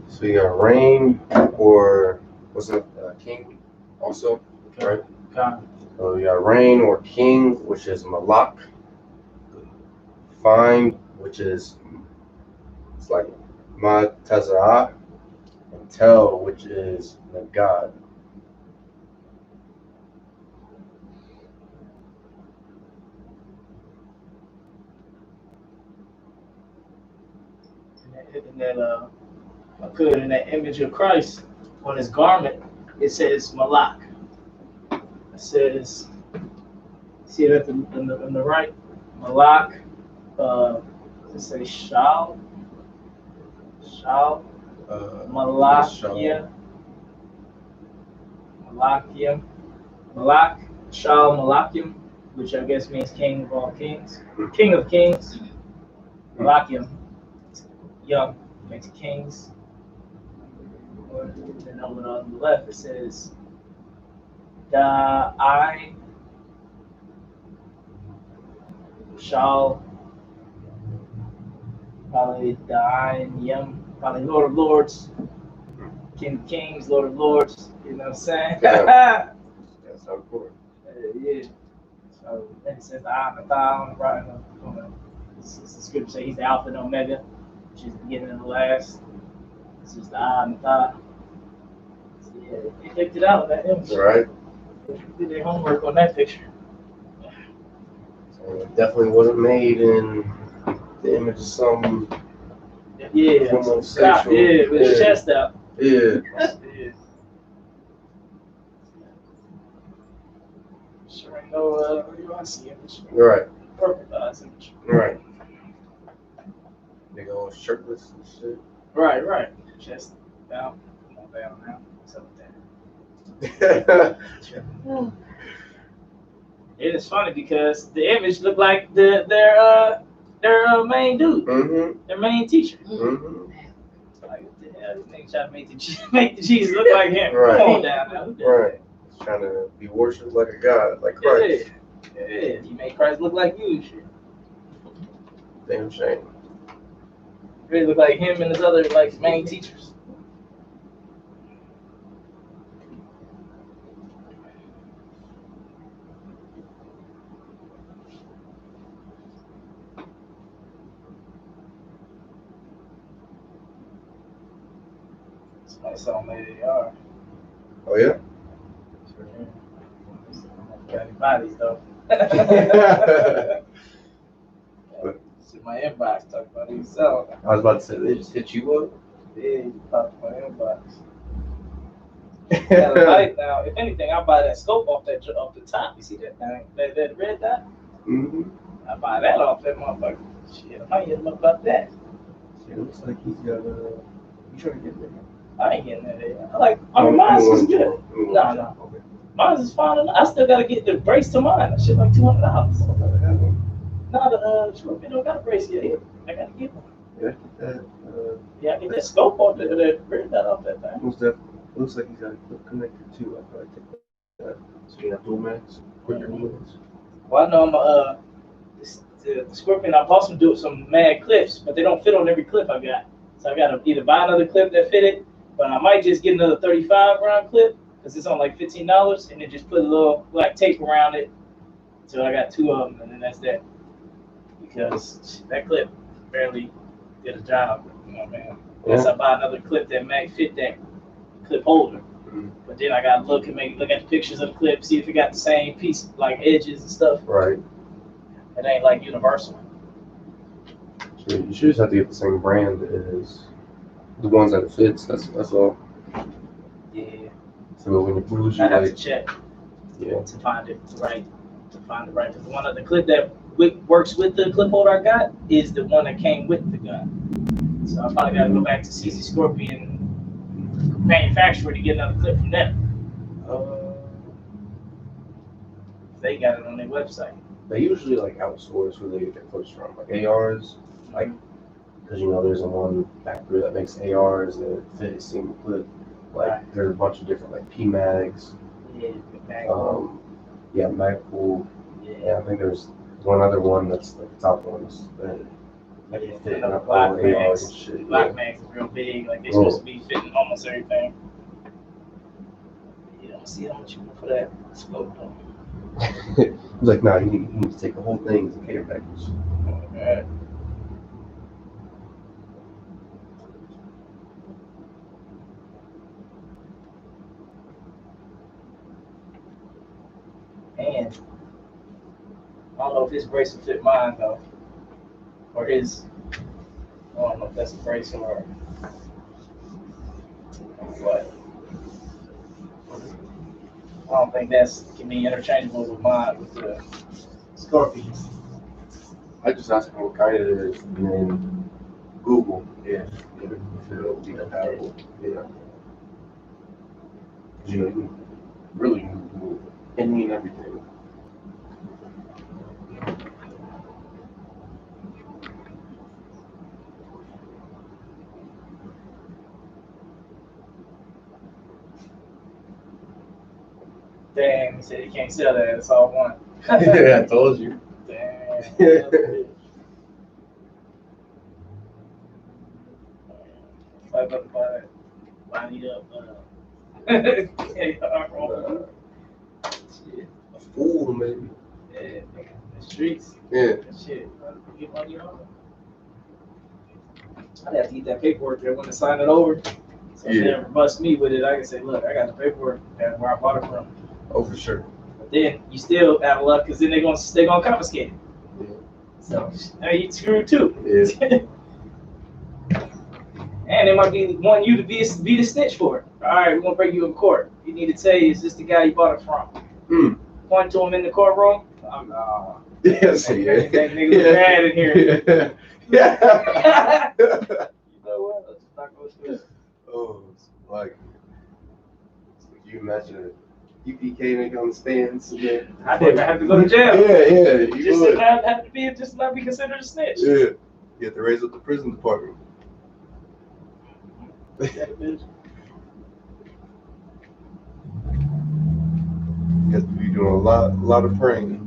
So you got rain or what's that? King also, right? So you got rain or king, which is Malak. Find, which is it's like Matazah, and tell, which is Nagad. In that image of Christ on his garment, it says Malak. It says, see it on the right, Malak. It says Malakia, Malak, Malakim, which I guess means King of all kings, King of kings. Malakim, young. Went to Kings. And then over on the left it says I shall probably probably Lord of Lords, King of Kings, Lord of Lords, you know what I'm saying? Yeah. That's so cool. Yeah. So then it says the I and the Thou on the right. The scripture says he's the Alpha and Omega, which is the beginning and the last. This is the I and the Thou. So yeah, they picked it out that image. Right. They did their homework on that picture. So it definitely wasn't made in the image of some homosexual. Yeah, with his chest out. Yeah. Yeah. Sure ain't no UIC image. Right. Perfect image. Right. They go shirtless and shit. Right. Chest down. Come on down now. Settle down. It is funny because the image looked like their main dude, their main teacher. Like what the hell? They trying to make the Jesus look like him. Right. Come on down now. Right. He's trying to be worshipped like a god, like Christ. Yeah. You made Christ look like you. Shit. Damn shame. Really look like him and his other like main teachers. That's how many they are. Oh yeah. Got any bodies though. It's in my inbox talking about these selling. I was about to say they just hit you up. Yeah, you popped my inbox. Got a light now. If anything, I buy that scope off the top. You see that thing? That red dot? I buy that off that motherfucker. Shit, I might hit him up about that. It looks like he's got a. You trying to get there? I ain't getting that. I like, mine's is good. No. Okay. Mine's is fine. I still gotta get the brace to mine. That shit like $200. No, the Scorpion don't got a brace yet. I gotta get one. Yeah, that. Yeah, I get that scope off that red dot off that thing. Most definitely. Looks like he's got a clip connected too. I'll probably take that. So you have dual max, quicker movements. Well, I know the Scorpion. I bought some mad clips, but they don't fit on every clip I got. So I gotta either buy another clip that fit it, but I might just get another 35 round clip because it's on like $15, and then just put a little black tape around it. So I got two of them, and then that's that. Because that clip barely did a job. You know what I mean? Unless I buy another clip that might fit that clip holder. But then I gotta look at the pictures of the clip, see if it got the same piece, like edges and stuff. Right. It ain't like universal. So you should just have to get the same brand as the ones that it fits. That's all. Yeah. So when you I have to check. Yeah. To find it right. Because one of the clip that works with the clip holder I got is the one that came with the gun. So I probably gotta go back to CZ Scorpion manufacturer to get another clip from them. They got it on their website. They usually like outsource where they get their clips from, like ARs, like because there's a one factory that makes ARs that fit a single clip. Like there's a bunch of different like PMags. Yeah, Magpool. Yeah, I think there's one other one that's like the top ones that fit in all ARs and shit. Black mags are real big, like they're supposed to be fitting almost everything. You don't see how much you want for that scope though. He's like, nah, you need to take the whole thing as a care package. Alright. And I don't know if his brace will fit mine though. Or his. I don't know if that's a brace or what. I don't think that's can be interchangeable with mine with the Scorpions. I just asked him what kind it is, and then Google if it'll be compatible. Yeah. You can really move any and everything. He said he can't sell that. It's all one. Yeah, I told you. Damn. I'm about to buy that. Line it up. Shit. A fool, maybe. Yeah, the streets. Yeah. Shit. Get money on it. I'd have to get that paperwork there when I sign it over. So if they ever bust me with it, I can say, look, I got the paperwork and where I bought it from. Oh, for sure. But then you still out of luck because then they're gonna confiscate it. Yeah. So now you screwed too. Yeah. And they might be wanting you to be the snitch for it. All right, we're gonna bring you in court. You need to tell you, is this the guy you bought it from? Point to him in the courtroom. Yes, that nigga was bad in here. Yeah. You know what? Let's not go through it. Oh, it's like you imagine a I.S.U.P.K nigga on the stands. Yeah. I didn't have to go to jail. Yeah, you Just would. have to be, just not be considered a snitch. Yeah. You have to raise up the prison department. You have to be doing a lot of praying.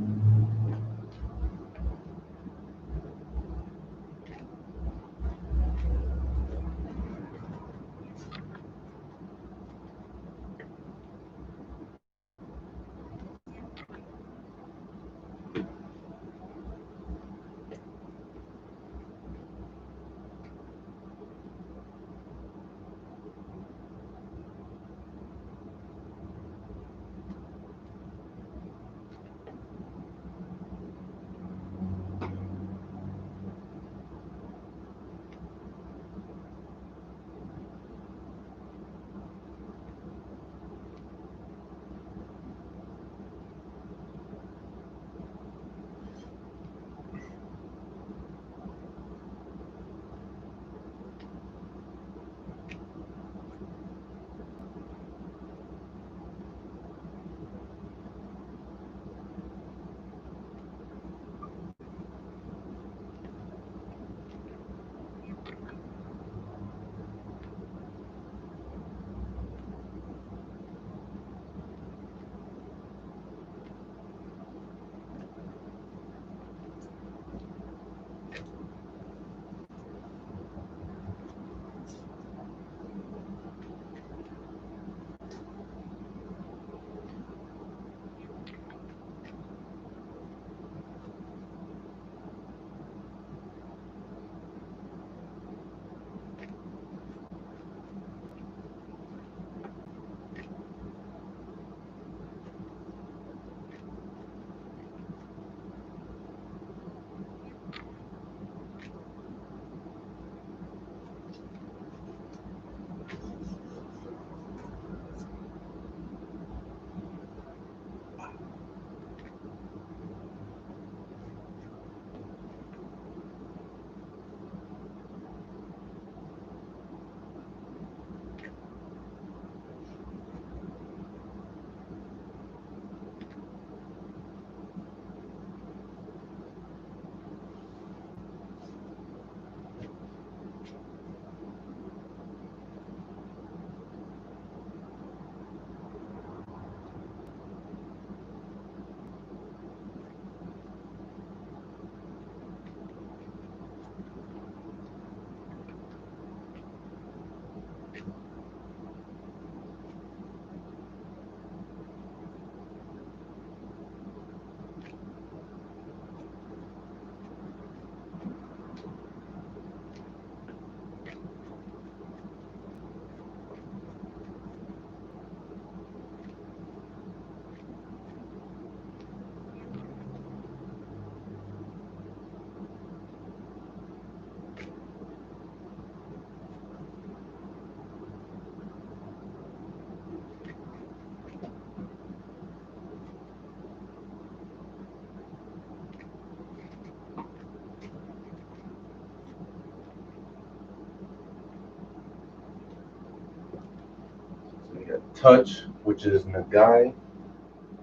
So you got touch, which is Nagai,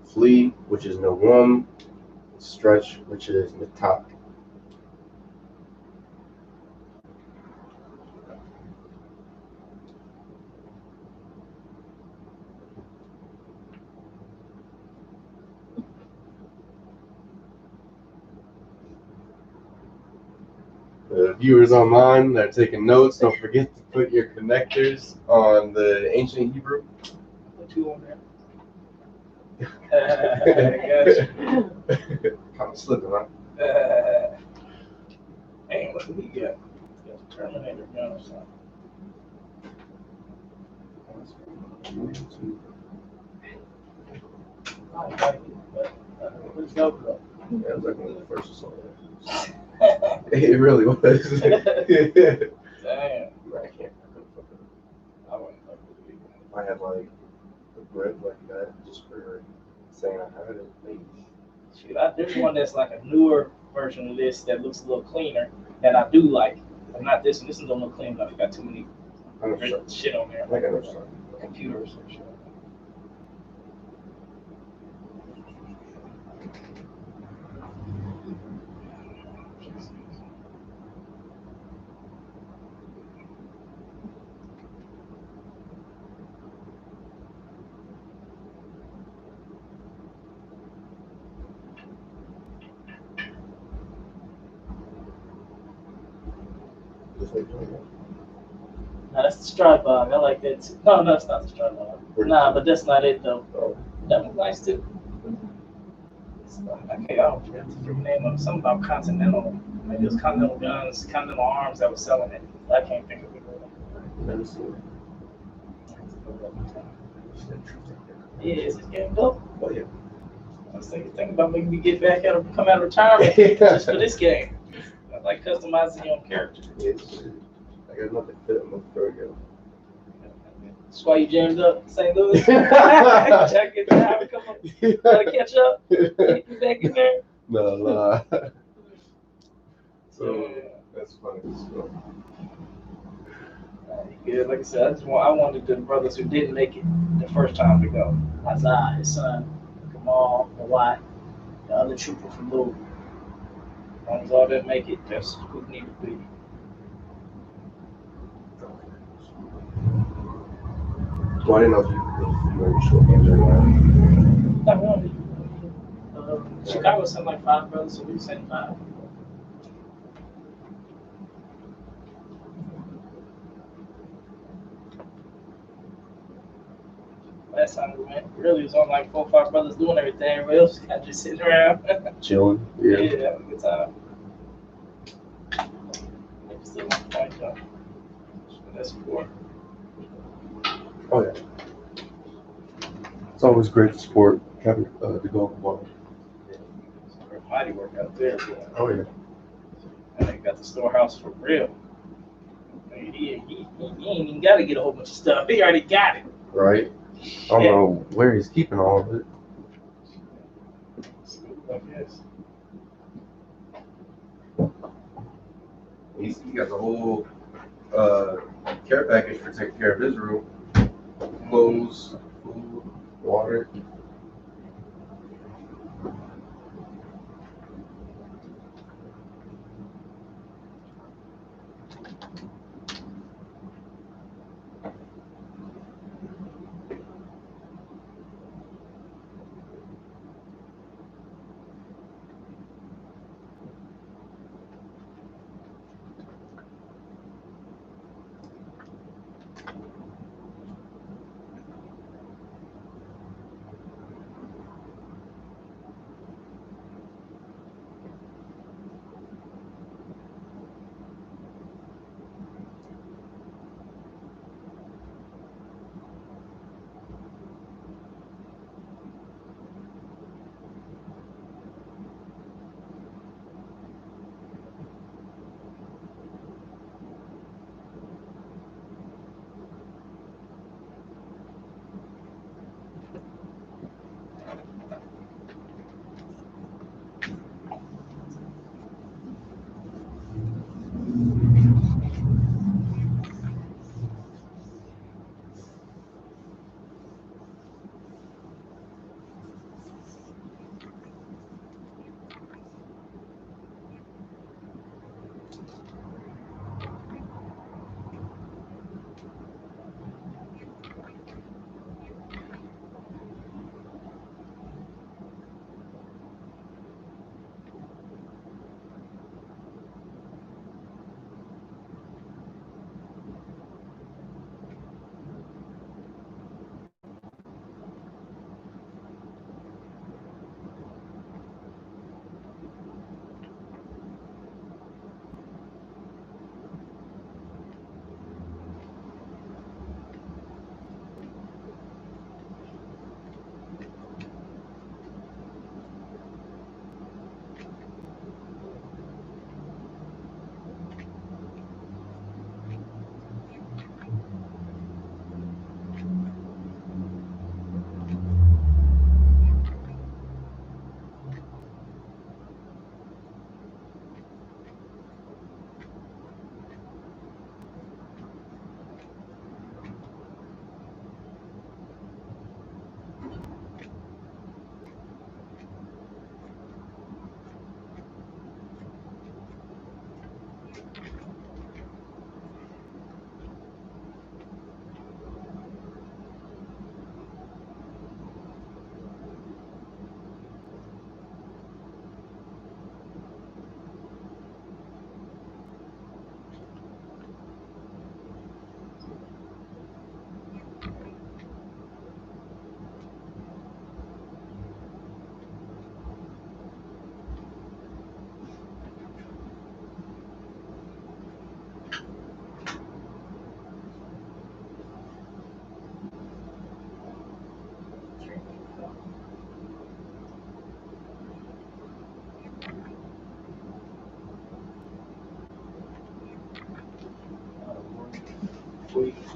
flee, which is Nawam, stretch, which is Natak. Viewers online that are taking notes, don't forget to put your connectors on the ancient Hebrew. Put 2 on there. Kind of slipping, huh? Hey, what do we got? Terminator gun or something. I don't like it, but it's dope though. Yeah, it was like one of the first I saw that. It really was. Damn. I can't. I wouldn't fuck with it. I had like the bread like that just for saying I had it. Maybe. Shoot, there's one that's like a newer version of this that looks a little cleaner that I do like. But not this one. This one don't look clean enough. It got too many shit on there. I think I know something. Computers and shit. No, that's the stride bug. I like that too. No, it's not the stride bug. Nah, but that's not it though. Oh. That one's nice too. Okay, I don't forget the name of it. Something about Continental. Maybe it was Continental Guns, Continental Arms that was selling it. I can't think of it. Never seen it. Yeah, is this game dope? Oh yeah. I was thinking about making me get back out of come out of retirement just for this game. I like customizing your own character. Yeah, I got nothing fit in my throat yet. That's why you jammed up St. Louis. Gotta get time, come on. Gotta catch up. Get you back in there. No. So that's funny. So. Yeah, like I said, I wanted the brothers who didn't make it the first time to go. Isaiah, his son, Kamal, Mawat, the other trooper from Louisville. As long as all didn't make it, that's who need to be. Well, I didn't know if you were short games or not. Not really. Chicago sent like 5 brothers, so we sent 5. Last time we went, really was on like 4 or 5 brothers doing everything. Everybody else was kind of just sitting around. Chilling. Yeah. Yeah, having a good time. Still on point though. That's cool. Oh yeah. It's always great to support having the golf ball. Mighty work out there. Boy. Oh yeah. And they got the storehouse for real. He ain't even got to get a whole bunch of stuff. He already got it. Right. I don't know where he's keeping all of it. I guess. He got the whole care package for taking care of his room. Clothes, food, water.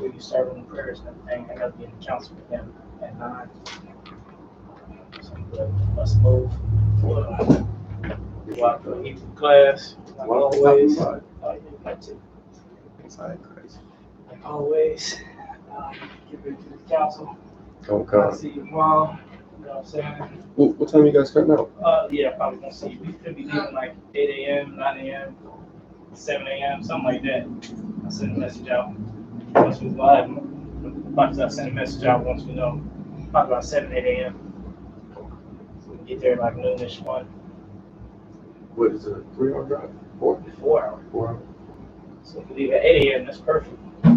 we can start on the prayers and everything. I got to be in the council with him at 9. So let's move. Go out to Hebrew class. Like always. Oh, yeah, got to. Like always. Get ready to the council. Okay. I'll see you tomorrow. You know what I'm saying? What time you guys starting out? Yeah, probably gonna see you. We could be leaving like 8 a.m., 9 a.m., 7 a.m., something like that. I'll send a message out. Once we go ahead, I'll send a message out once we know. Probably about 7, 8 a.m. So we get there like noonish 1. What is it, a 3-hour drive? 4? 4 hours. 4 hours. So if we leave at 8 a.m., that's perfect. You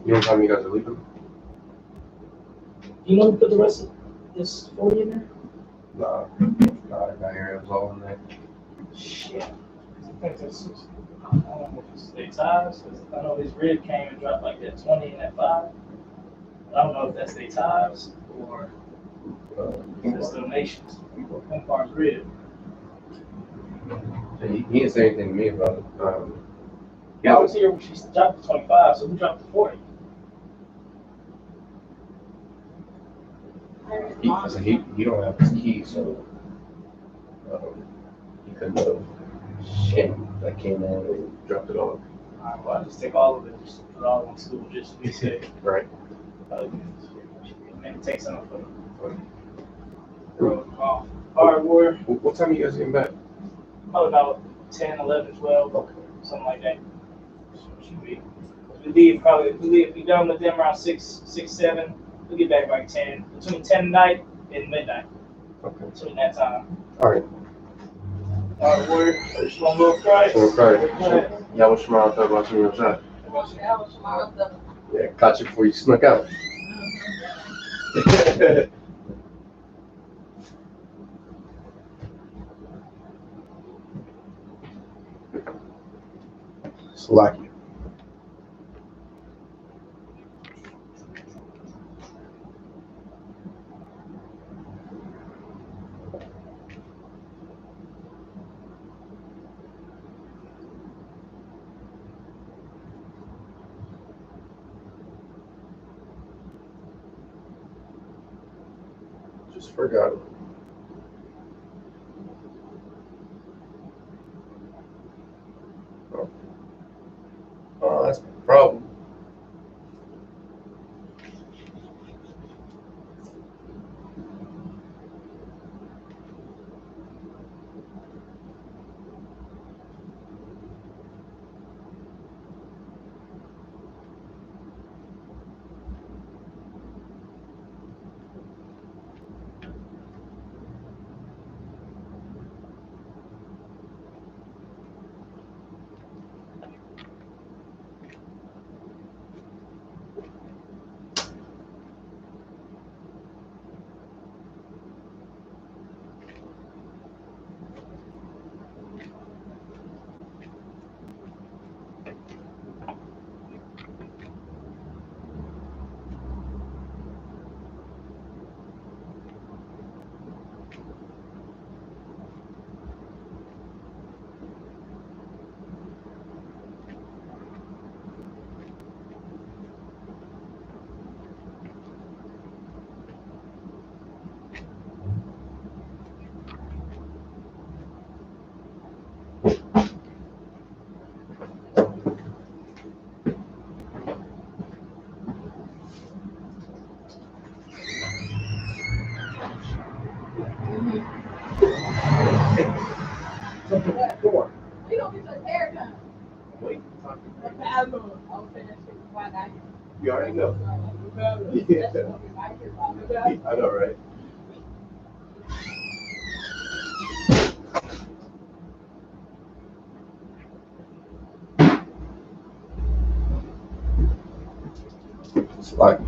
know what time you guys are leaving? You know who put the rest of this 40 in there? Nah, I got here. It was all in there. Shit. I think that's, I don't know if it's their ties. I know his rib came and dropped like that 20 and that 5. I don't know if that's their ties or that's donations. Empire's rib. He didn't say anything to me about it. I was here when she dropped the 25, so we dropped the 40. He don't have his key, so he couldn't have that came in and dropped it off. Alright, well, I just take all of it, just put it all in school, just to be safe. Right. Maybe take some for Alright, Warrior. What time are you guys getting back? Probably about 10, 11, 12, okay. Something like that. Should be. We be done with them around 6, 7. We'll get back by 10. Between 10 at night and midnight. Okay. Between that time. Alright. Alright, Warrior. Just one little Christ. Yeah, what's tomorrow? Talk about you outside. Yeah, caught you before you snuck out. Slovakia. Just forgot it. Oh, that's the problem. Open that door. You don't get your hair done. Wait. You already know. Yeah. I know, right? It's like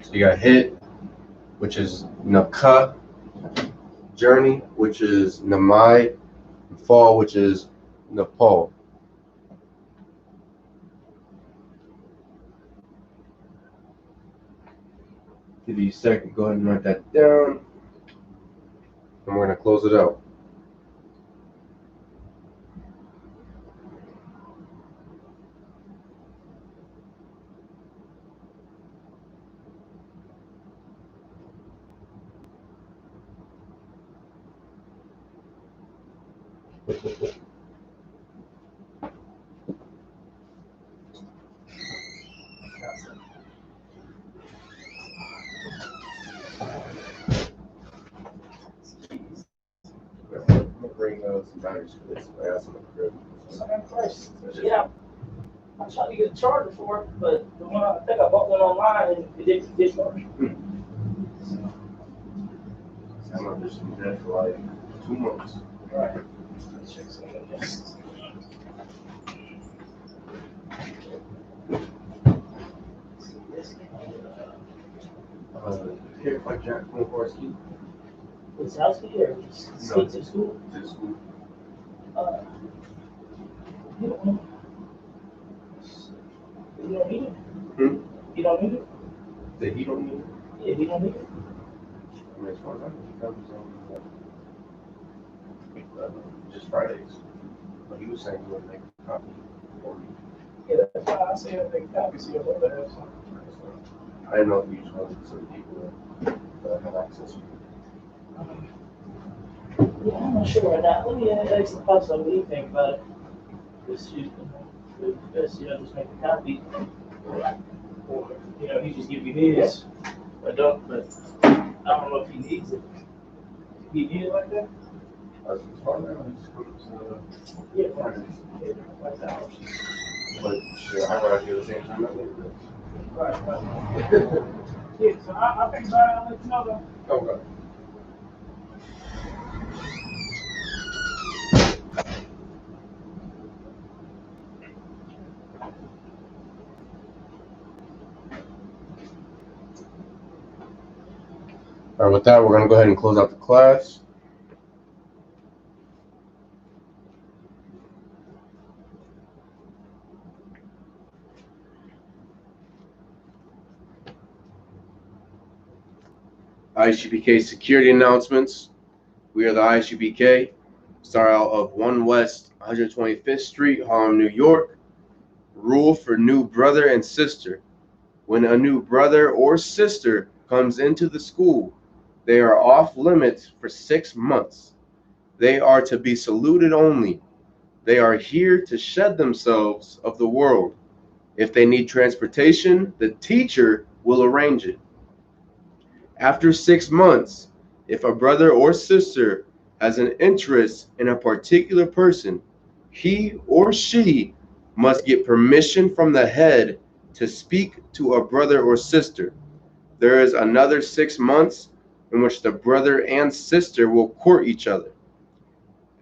So you got hit, which is Naka, journey, which is Namai, fall, which is Nepal. Give you a second, go ahead and write that down, and we're going to close it out. Bring some batteries for this. I got some in the crib. Yeah, I tried to get a charger for it, but the one I think I bought one online and it didn't discharge. I'm gonna just do that for like 2 months. Right. Let's check some of this. Here, like Jack, going for a ski. Was house here or just ski to school? To school. You don't need it. You don't need it? You don't need it? That he don't need it? Yeah, he don't need it. I mean, as far as I know, he comes on just Fridays. But he was saying he would make a copy for me. Yeah, that's why I say I make a copy so you'll have something. I didn't know if you just wanted some people that have access. Yeah, I'm not sure right now. Let me ask the pastor what do you think about it. Just use best, just make a copy. Or, he just give you his. But I don't know if he needs it. He need it like that? As far as I know, it's Yeah, like that. but shit, I'd rather do the same time I live. Right. Yeah, so I think about it, I'll let you know though. Okay. All right, with that, we're going to go ahead and close out the class. I.S.U.P.K security announcements. We are the I.S.U.P.K. Start out of 1 West 125th Street, Harlem, New York. Rule for new brother and sister. When a new brother or sister comes into the school, they are off limits for 6 months. They are to be saluted only. They are here to shed themselves of the world. If they need transportation, the teacher will arrange it. After 6 months, if a brother or sister has an interest in a particular person, he or she must get permission from the head to speak to a brother or sister. There is another 6 months in which the brother and sister will court each other.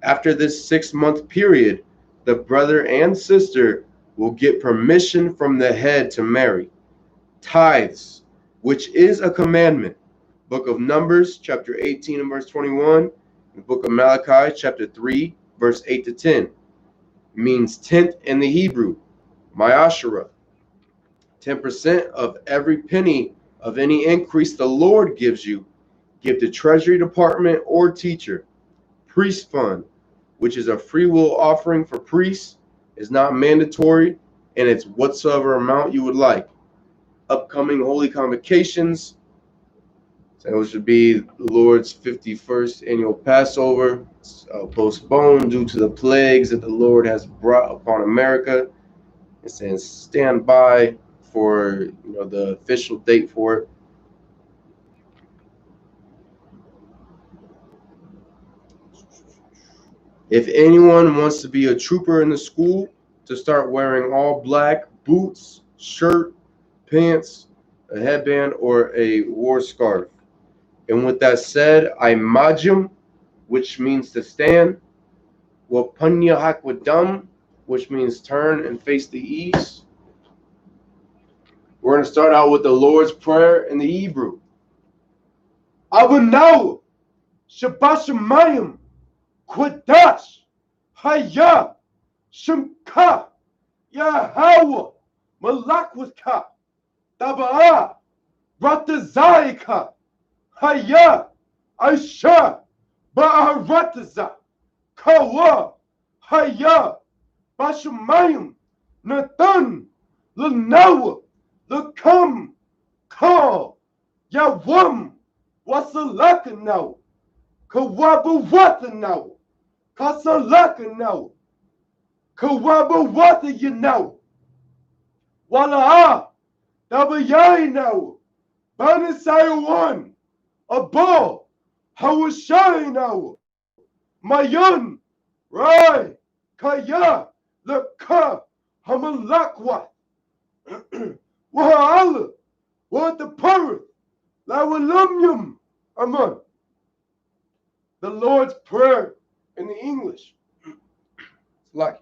After this 6-month period, the brother and sister will get permission from the head to marry. Tithes, which is a commandment. Book of Numbers, chapter 18 and verse 21. The book of Malachi, chapter 3, verse 8 to 10. Means tenth in the Hebrew. Ma'ashara. 10% of every penny of any increase the Lord gives you, give to Treasury Department or teacher. Priest fund, which is a free will offering for priests, is not mandatory, and it's whatsoever amount you would like. Upcoming holy convocations, so it should be the Lord's 51st annual Passover, postponed due to the plagues that the Lord has brought upon America. It says stand by for the official date for it. If anyone wants to be a trooper in the school, to start wearing all black, boots, shirt, pants, a headband, or a war scarf. And with that said, I majum, which means to stand, wapanya hakwadam, which means turn and face the east, We're going to start out with the Lord's Prayer in the Hebrew. Abunau, Shabashamayim, Qadash, Haya, Shimka, Yahweh, Malakwaka, Daba'a, Ratazaika, Haya, Aisha, Ba'arataza, Kawa, Haya, Bashamayim, Nathan, Lanawa, Lakam, Ka, Yawam, Wasalaka now, Kawabawata now, Kasalaka now, Kawabawata you now, Wala'a, Dabayai now, Banisaiwan, Abba, Hawashai now, Mayan, Rai, Kaya, Laka, Hamalakwa, Wa'ala, What the Parrot, Lawalumyum, Aman. The Lord's Prayer in the English. Like,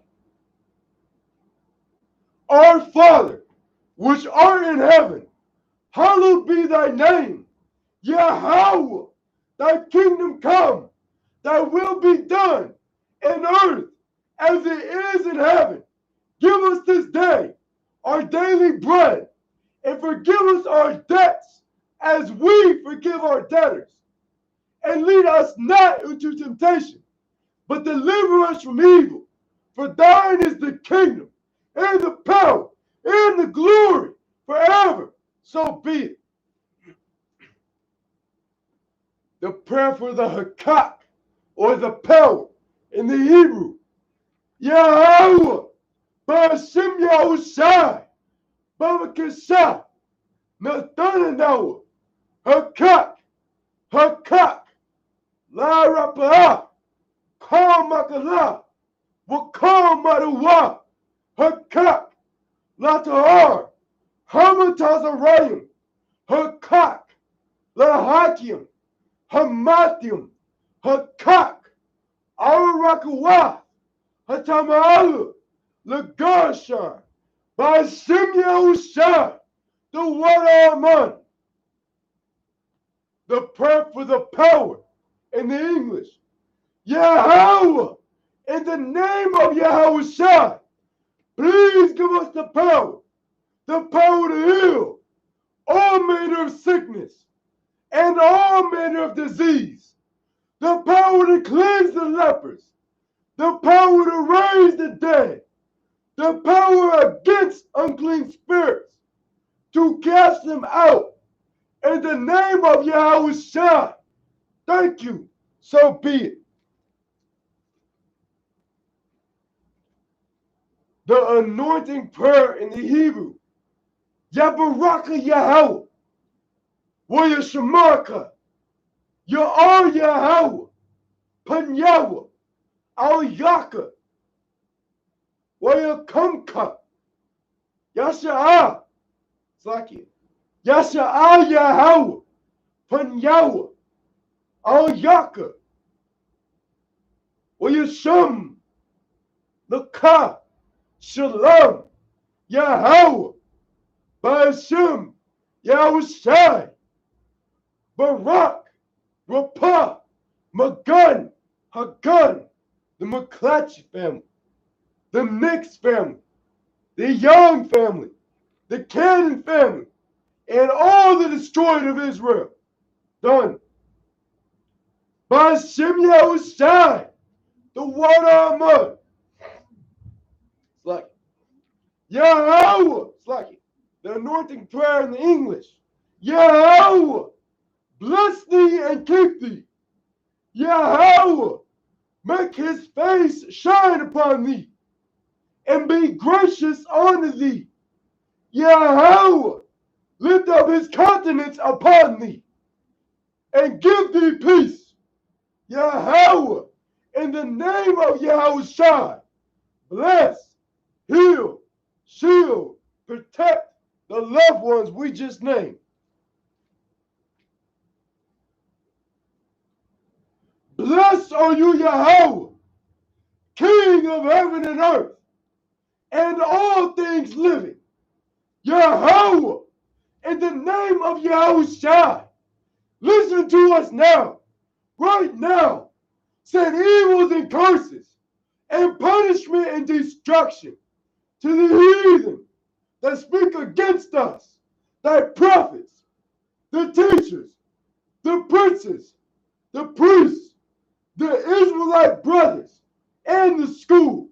Our Father, which art in heaven, hallowed be thy name. Yahweh, thy kingdom come, thy will be done in earth as it is in heaven. Give us this day our daily bread, and forgive us our debts as we forgive our debtors. And lead us not into temptation, but deliver us from evil. For thine is the kingdom, and the power, and the glory forever. So be it. The prayer for the Hakak, or the power, in the Hebrew. Yahweh, Ba'ashem Yahushai, Babakasha, Nathananawa, Hakak, Hakak, La Rapa'ah, Kal Makala, Wakal Madawa, Hakak, La Tahar, Hamatazarayim, Hakak, La Hakim, Hamatium, Hakak, Ararakawa, Hatamalu, Lagashan, Ba'ashem Yahushai, the one Aman. The prayer for the power in the English. Yahweh, in the name of Yahushua, please give us the power to heal all manner of sickness and all manner of disease, the power to cleanse the lepers, the power to raise the dead, the power against unclean spirits, to cast them out. In the name of Yahushua, thank you, so be it. The anointing prayer in the Hebrew. Yabaraka Yahweh, Wayashamaka, Ya'ar Yahweh, Panyawa, Al-Yaka, Wayakumka, Yasha'ah, it's like it. Yasha'ah Yahweh, Panyawa, Al-Yaka, Wayashum, Laka, Shalom, Yahweh, Ba'ashem, Yahushai, Barak, Rapah, Magan, Hagan, the McClatchy family, the Nix family, the Young family, the Cannon family, and all the destroyed of Israel. Done. Ba'ashem Yahushai, the one Aman. It's like Yahweh. It's like it. The anointing prayer in the English. Yahweh, bless thee and keep thee. Yahweh, make his face shine upon thee and be gracious unto thee. Yahweh, lift up his countenance upon thee and give thee peace. Yahweh, in the name of Yahushua, bless, heal, shield, protect the loved ones we just named. Blessed are you, Yahweh, King of heaven and earth, and all things living. Yahweh, in the name of Yahushua. Listen to us now, right now. Send evils and curses and punishment and destruction to the heathen that speak against us, thy prophets, the teachers, the princes, the priests, the Israelite brothers, and the school.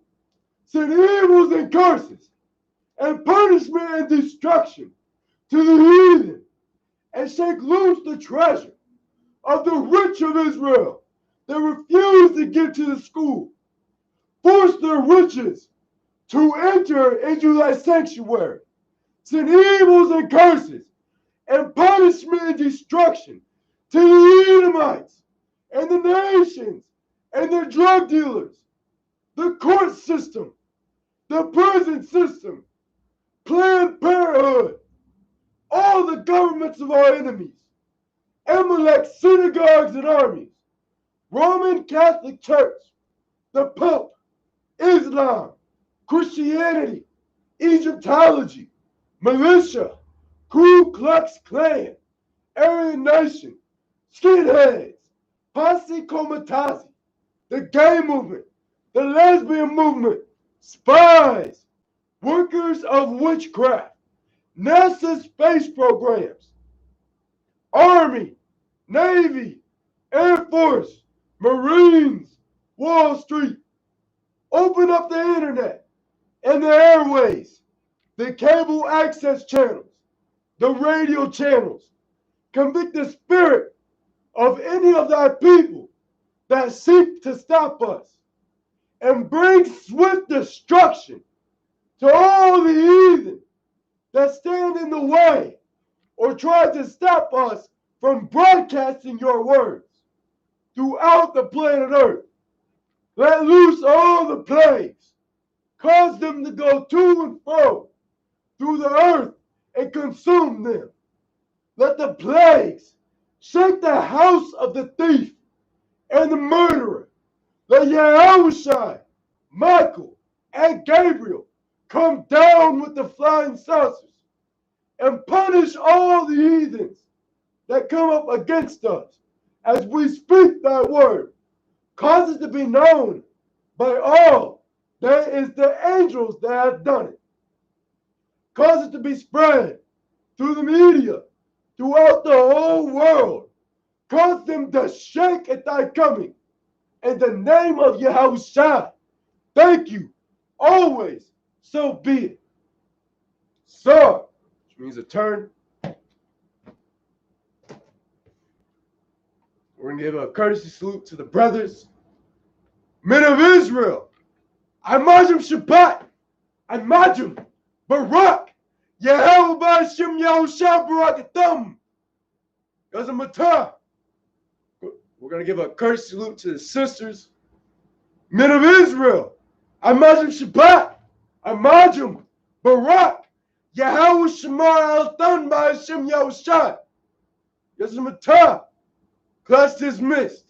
Send evils and curses and punishment and destruction to the heathen, and shake loose the treasure of the rich of Israel that refuse to give to the school. Force their riches to enter into thy sanctuary. Send evils and curses and punishment and destruction to the Edomites and the nations and the drug dealers, the court system, the prison system, Planned Parenthood, all the governments of our enemies, Amalek synagogues and armies, Roman Catholic Church, the Pope, Islam, Christianity, Egyptology, militia, Ku Klux Klan, Aryan Nation, skinheads, Posse Comitazi, the gay movement, the lesbian movement, spies, workers of witchcraft, NASA space programs, Army, Navy, Air Force, Marines, Wall Street. Open up the internet and the airways, the cable access channels, the radio channels. Convict the spirit of any of thy people that seek to stop us, and bring swift destruction to all the heathen that stand in the way or try to stop us from broadcasting your words throughout the planet Earth. Let loose all the plagues. Cause them to go to and fro through the earth and consume them. Let the plagues shake the house of the thief and the murderer. Let Yahushua, Michael, and Gabriel come down with the flying saucers and punish all the heathens that come up against us as we speak thy word. Cause it to be known by all that it is the angels that have done it. Cause it to be spread through the media, throughout the whole world. Cause them to shake at thy coming. In the name of Yahushua, thank you. Always, so be it. So, which means a turn. We're going to give a courtesy salute to the brothers, men of Israel. Imajim Shabbat, Imajim Barak, Yahweh Ba'ashem Yahushua Barakatham. Gazamatah. We're going to give a courtesy salute to the sisters, men of Israel. Imajim Shabbat, Imajim Barak, Yahweh Shemar Al-Than Ba'ashem Yahushua. Gazamatah. Class dismissed.